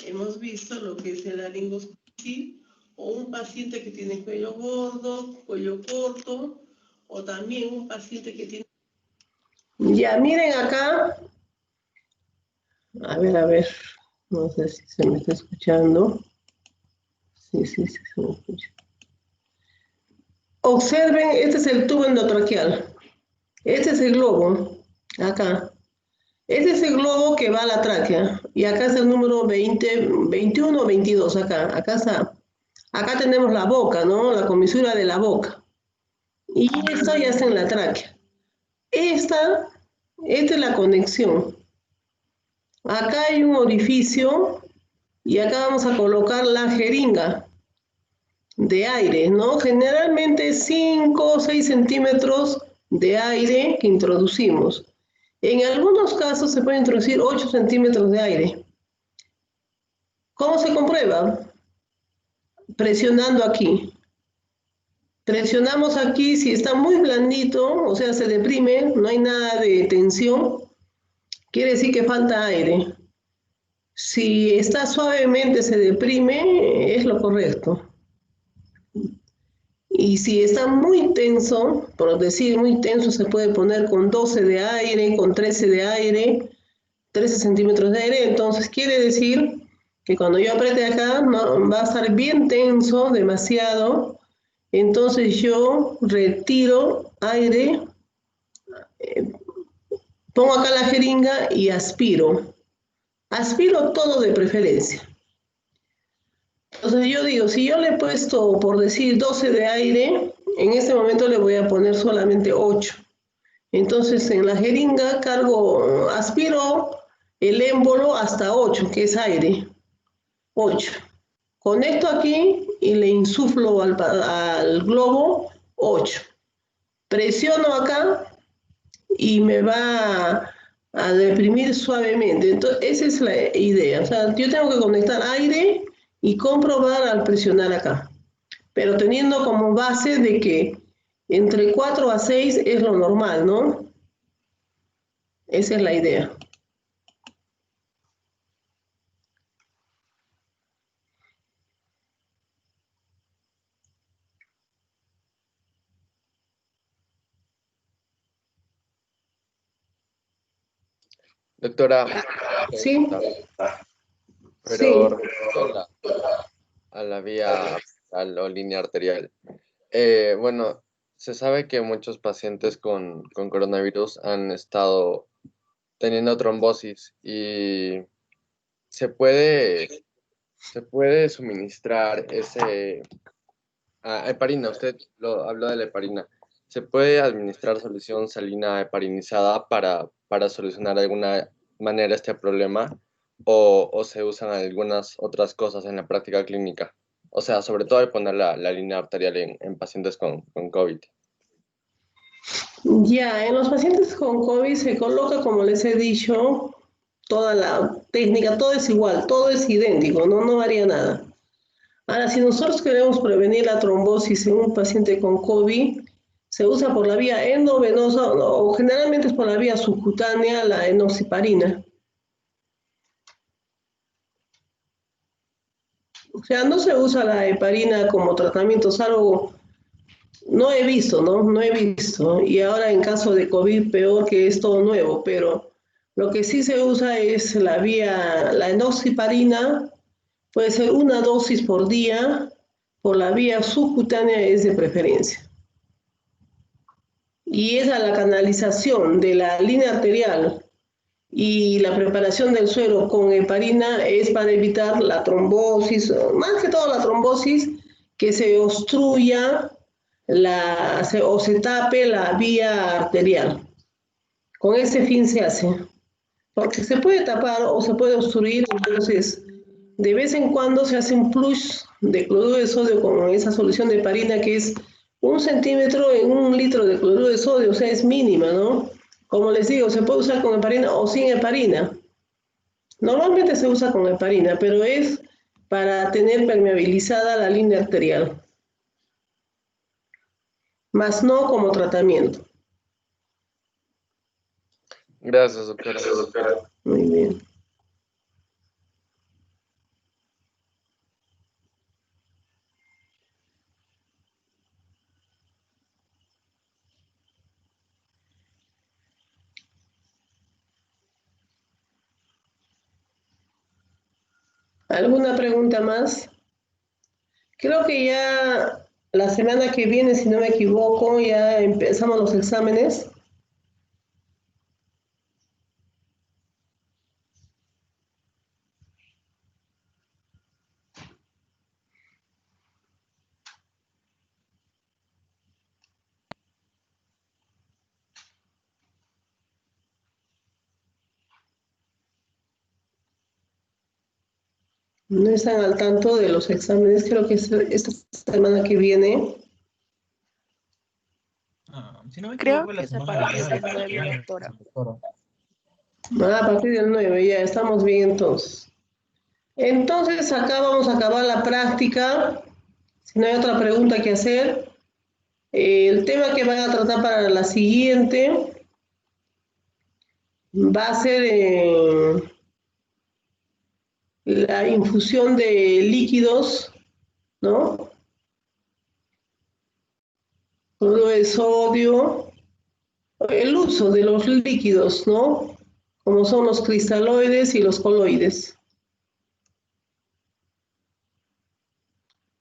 Hemos visto lo que es el laringoscopia o un paciente que tiene cuello gordo, cuello corto, o también un paciente que tiene... Ya, miren acá. A ver. No sé si se me está escuchando. Sí, se me escucha. Observen, este es el tubo endotraqueal. Este es el globo, acá. Este es el globo que va a la tráquea. Y acá es el número 20, 21 o 22, acá está. Acá tenemos la boca, ¿no? La comisura de la boca. Y esto ya está en la tráquea. Esta es la conexión. Acá hay un orificio y acá vamos a colocar la jeringa de aire, ¿no? Generalmente 5 o 6 centímetros de aire que introducimos. En algunos casos se puede introducir 8 centímetros de aire. ¿Cómo se comprueba? Presionando aquí. Presionamos aquí, si está muy blandito, o sea, se deprime, no hay nada de tensión, quiere decir que falta aire. Si está suavemente, se deprime, es lo correcto. Y si está muy tenso, por decir muy tenso, se puede poner con 12 de aire, con 13 de aire, 13 centímetros de aire. Entonces quiere decir que cuando yo apriete acá, no, va a estar bien tenso, demasiado. Entonces yo retiro aire, pongo acá la jeringa y aspiro. Aspiro todo de preferencia. Entonces yo digo, si yo le he puesto, por decir, 12 de aire, en este momento le voy a poner solamente 8. Entonces en la jeringa cargo, aspiro el émbolo hasta 8, que es aire. 8. Conecto aquí y le insuflo al globo 8. Presiono acá y me va a deprimir suavemente. Entonces esa es la idea. O sea, yo tengo que conectar aire y comprobar al presionar acá, pero teniendo como base de que entre 4 a 6 es lo normal, ¿no? Esa es la idea. Doctora, ¿Sí? pero Sí. respecto a la vía o línea arterial. Bueno, se sabe que muchos pacientes con coronavirus han estado teniendo trombosis y se puede suministrar heparina. Usted habló de la heparina. ¿Se puede administrar solución salina heparinizada para solucionar de alguna manera este problema? ¿O se usan algunas otras cosas en la práctica clínica? O sea, sobre todo al poner la línea arterial en pacientes con COVID. Ya, en los pacientes con COVID se coloca, como les he dicho, toda la técnica, todo es igual, todo es idéntico, no varía nada. Ahora, si nosotros queremos prevenir la trombosis en un paciente con COVID, se usa por la vía endovenosa o generalmente es por la vía subcutánea la enoxaparina. O sea, no se usa la heparina como tratamiento, salvo, no he visto, ¿no? No he visto. Y ahora en caso de COVID, peor, que es todo nuevo, pero lo que sí se usa es la enoxaparina, puede ser una dosis por día, por la vía subcutánea es de preferencia. Y esa la canalización de la línea arterial y la preparación del suero con heparina es para evitar la trombosis, más que todo la trombosis, que se obstruya o se tape la vía arterial. Con ese fin se hace. Porque se puede tapar o se puede obstruir, entonces de vez en cuando se hace un plus de cloruro de sodio con esa solución de heparina que es 1 centímetro en 1 litro de cloruro de sodio, o sea, es mínima, ¿no? Como les digo, se puede usar con heparina o sin heparina. Normalmente se usa con heparina, pero es para tener permeabilizada la línea arterial, más no como tratamiento. Gracias, doctora. Muy bien. ¿Alguna pregunta más? Creo que ya la semana que viene, si no me equivoco, ya empezamos los exámenes. No están al tanto de los exámenes, creo que es esta semana que viene. Si no me Creo equivoco, la que es a semana partir del pasada, 9, doctora. A partir del 9, ya estamos bien entonces. Entonces acá vamos a acabar la práctica. Si no hay otra pregunta que hacer. El tema que van a tratar para la siguiente va a ser la infusión de líquidos, ¿no? Cloruro de sodio, el uso de los líquidos, ¿no? Como son los cristaloides y los coloides.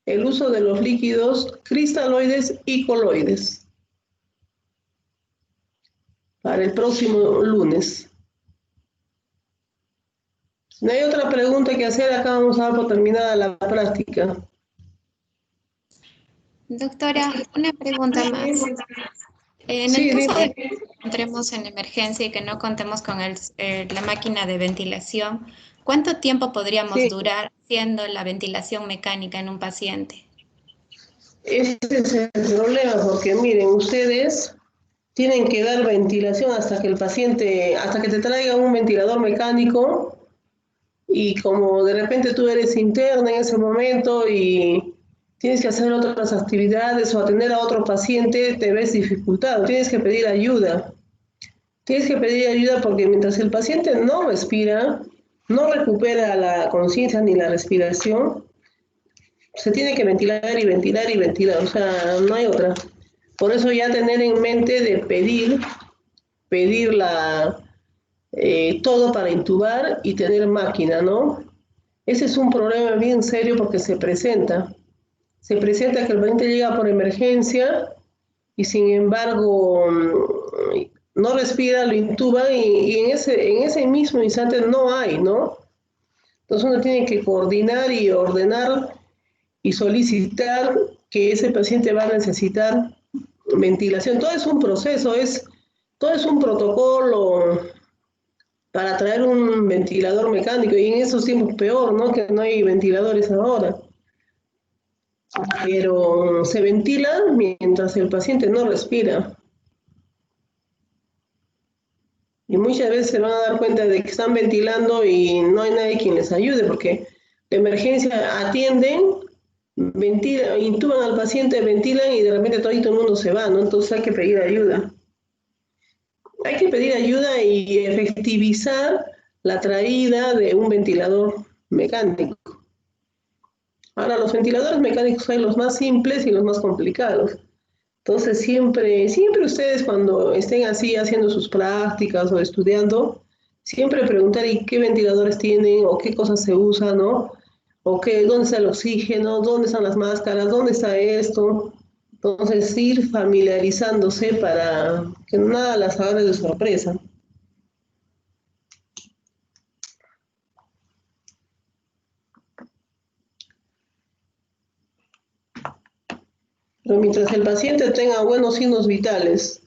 El uso de los líquidos cristaloides y coloides. Para el próximo lunes. Si no hay otra pregunta que hacer, acá vamos a dar por terminada la práctica. Doctora, una pregunta más. En el Sí, caso de dime. que nos encontremos en emergencia y que no contemos con la máquina de ventilación, ¿cuánto tiempo podríamos Sí. durar haciendo la ventilación mecánica en un paciente? Ese es el problema, porque miren, ustedes tienen que dar ventilación hasta que el paciente, hasta que te traiga un ventilador mecánico, y como de repente tú eres interna en ese momento y tienes que hacer otras actividades o atender a otro paciente, te ves dificultado, tienes que pedir ayuda. Tienes que pedir ayuda porque mientras el paciente no respira, no recupera la conciencia ni la respiración, se tiene que ventilar y ventilar y ventilar, o sea, no hay otra. Por eso ya tener en mente de pedir todo para intubar y tener máquina, ¿no? Ese es un problema bien serio porque se presenta. Se presenta que el paciente llega por emergencia y sin embargo no respira, lo intuban y en ese mismo instante no hay, ¿no? Entonces uno tiene que coordinar y ordenar y solicitar que ese paciente va a necesitar ventilación. Todo es un proceso, todo es un protocolo para traer un ventilador mecánico y en esos tiempos peor, ¿no? Que no hay ventiladores ahora. Pero se ventila mientras el paciente no respira. Y muchas veces se van a dar cuenta de que están ventilando y no hay nadie quien les ayude, porque de emergencia atienden, ventilan, intuban al paciente, ventilan y de repente todo el mundo se va, ¿no? Entonces hay que pedir ayuda. Hay que pedir ayuda y efectivizar la traída de un ventilador mecánico. Ahora, los ventiladores mecánicos hay los más simples y los más complicados. Entonces, siempre ustedes cuando estén así haciendo sus prácticas o estudiando, siempre preguntar ¿y qué ventiladores tienen o qué cosas se usan, ¿no? O dónde está el oxígeno, dónde están las máscaras, dónde está esto. Entonces, ir familiarizándose para que nada las agarre de sorpresa. Pero mientras el paciente tenga buenos signos vitales,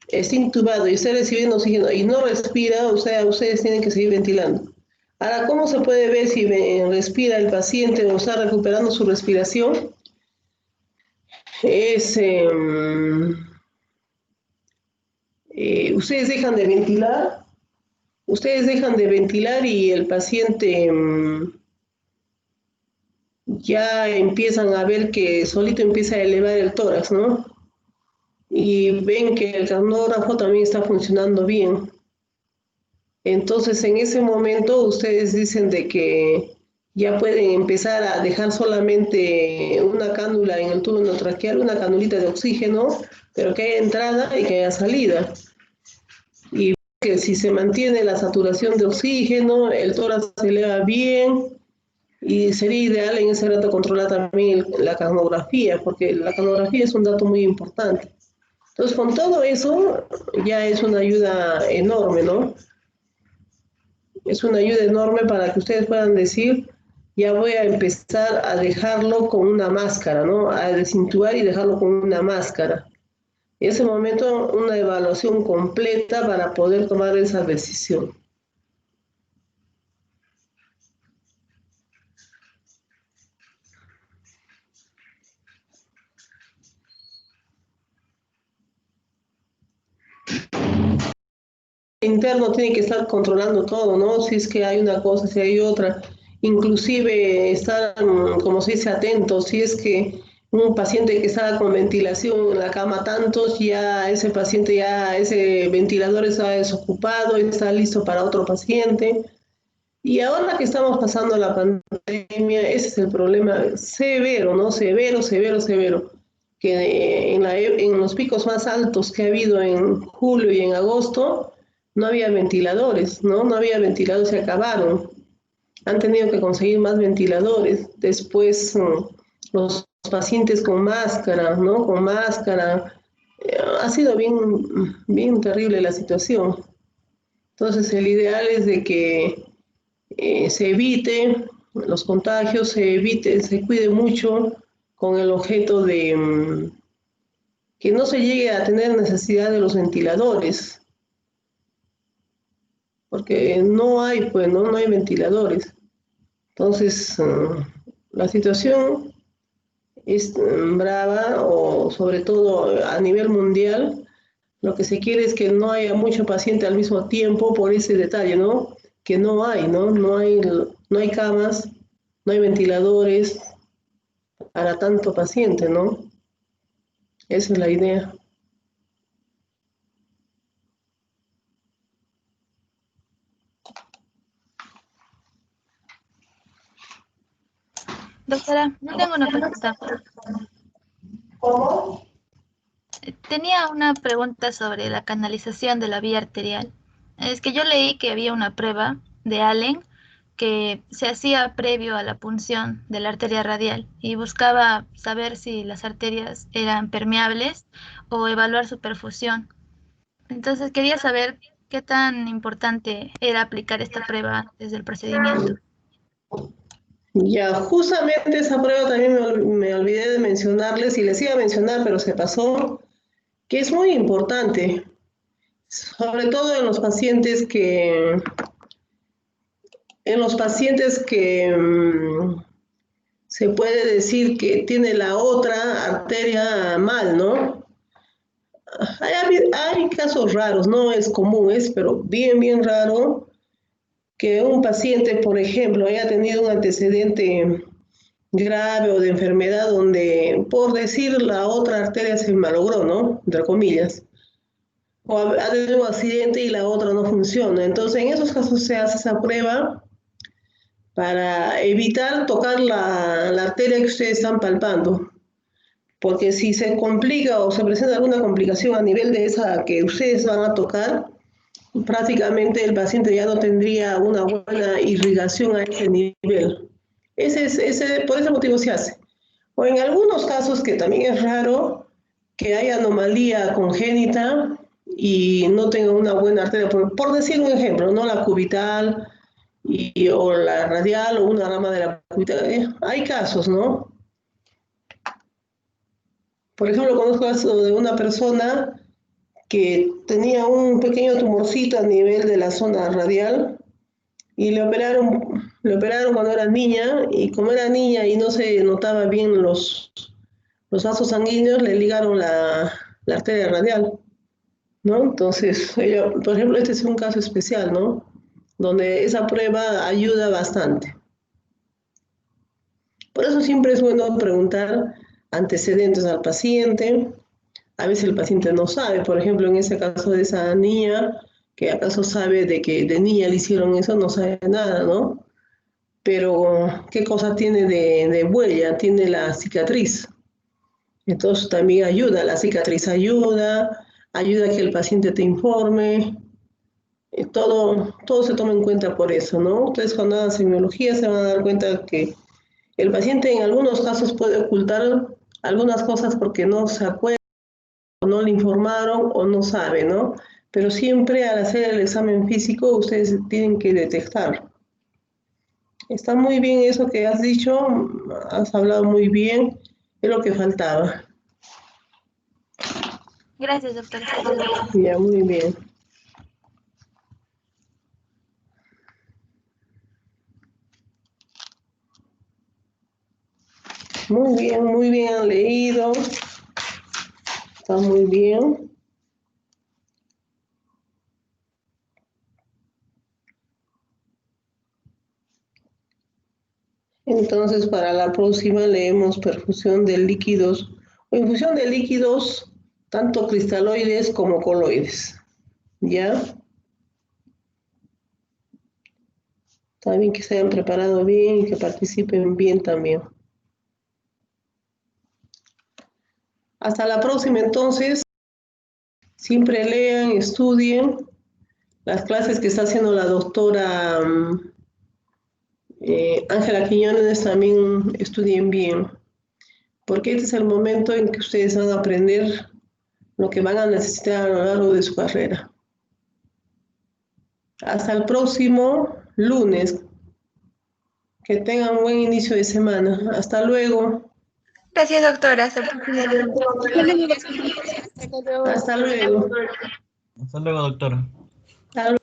esté intubado y esté recibiendo oxígeno y no respira, o sea, ustedes tienen que seguir ventilando. Ahora, ¿cómo se puede ver si respira el paciente o está recuperando su respiración? Es, ustedes dejan de ventilar y el paciente ya empiezan a ver que solito empieza a elevar el tórax, ¿no? Y ven que el canógrafo también está funcionando bien. Entonces, en ese momento, ustedes dicen de que ya pueden empezar a dejar solamente una cánula en el tubo endotraqueal, una canulita de oxígeno, pero que haya entrada y que haya salida. Y que si se mantiene la saturación de oxígeno, el tórax se eleva bien, y sería ideal en ese rato controlar también la canografía, porque la canografía es un dato muy importante. Entonces, con todo eso, ya es una ayuda enorme, ¿no? Es una ayuda enorme para que ustedes puedan decir, ya voy a empezar a dejarlo con una máscara, ¿no? A desintubar y dejarlo con una máscara. En ese momento, una evaluación completa para poder tomar esa decisión. Interno tiene que estar controlando todo, ¿no? Si es que hay una cosa, si hay otra. Inclusive estar, como se dice, atentos. Si es que un paciente que está con ventilación en la cama tantos, ya ese paciente, ya ese ventilador está desocupado, está listo para otro paciente. Y ahora que estamos pasando la pandemia, ese es el problema severo, ¿no? Severo, severo, severo. Que en los picos más altos que ha habido en julio y en agosto, no había ventiladores, ¿no? No había ventiladores, se acabaron. Han tenido que conseguir más ventiladores. Después, los pacientes con máscara, ¿no? Con máscara. Ha sido bien, bien terrible la situación. Entonces, el ideal es de que se evite los contagios, se cuide mucho con el objeto de que no se llegue a tener necesidad de los ventiladores, porque no hay, pues, no hay ventiladores. Entonces, la situación es brava, o sobre todo a nivel mundial. Lo que se quiere es que no haya mucho paciente al mismo tiempo por ese detalle, ¿no? Que no hay, ¿no? No hay camas, no hay ventiladores para tanto paciente, ¿no? Esa es la idea. Doctora, yo tengo una pregunta. ¿Cómo? Tenía una pregunta sobre la canalización de la vía arterial. Es que yo leí que había una prueba de Allen que se hacía previo a la punción de la arteria radial y buscaba saber si las arterias eran permeables o evaluar su perfusión. Entonces quería saber qué tan importante era aplicar esta prueba antes del procedimiento. Ya, justamente esa prueba también me olvidé de mencionarles y les iba a mencionar, pero se pasó, que es muy importante, sobre todo en los pacientes que se puede decir que tiene la otra arteria mal, ¿no? Hay casos raros, no es común, pero bien, bien raro que un paciente, por ejemplo, haya tenido un antecedente grave o de enfermedad donde, por decir, la otra arteria se malogró, ¿no? Entre comillas. O ha tenido un accidente y la otra no funciona. Entonces, en esos casos se hace esa prueba para evitar tocar la arteria que ustedes están palpando. Porque si se complica o se presenta alguna complicación a nivel de esa que ustedes van a tocar, prácticamente el paciente ya no tendría una buena irrigación a ese nivel. Por ese motivo se hace. O en algunos casos, que también es raro, que haya anomalía congénita y no tenga una buena arteria. Por decir un ejemplo, ¿no? La cubital o la radial o una rama de la cubital. Hay casos, ¿no? Por ejemplo, conozco caso de una persona que tenía un pequeño tumorcito a nivel de la zona radial y le operaron cuando era niña, y como era niña y no se notaba bien los vasos sanguíneos, le ligaron la arteria radial, ¿no? Entonces, ella, por ejemplo, este es un caso especial, ¿no? Donde esa prueba ayuda bastante. Por eso siempre es bueno preguntar antecedentes al paciente. A veces el paciente no sabe, por ejemplo, en ese caso de esa niña, que acaso sabe de que de niña le hicieron eso, no sabe nada, ¿no? Pero, ¿qué cosa tiene de huella? Tiene la cicatriz. Entonces también ayuda, la cicatriz ayuda a que el paciente te informe, todo se toma en cuenta por eso, ¿no? Ustedes cuando hagan semiología se van a dar cuenta que el paciente en algunos casos puede ocultar algunas cosas porque no se acuerda, o no le informaron o no sabe, ¿no? Pero siempre al hacer el examen físico ustedes tienen que detectar. Está muy bien eso que has dicho, has hablado muy bien, es lo que faltaba. Gracias, doctora. Ya, muy bien. Muy bien han leído. Está muy bien. Entonces, para la próxima leemos perfusión de líquidos o infusión de líquidos, tanto cristaloides como coloides. ¿Ya? Está bien que se hayan preparado bien y que participen bien también. Hasta la próxima, entonces. Siempre lean, estudien. Las clases que está haciendo la doctora Ángela Quiñones también estudien bien, porque este es el momento en que ustedes van a aprender lo que van a necesitar a lo largo de su carrera. Hasta el próximo lunes. Que tengan un buen inicio de semana. Hasta luego. Gracias, doctora. Hasta el próximo lunes. Hasta luego. Hasta luego, doctora. Hasta luego.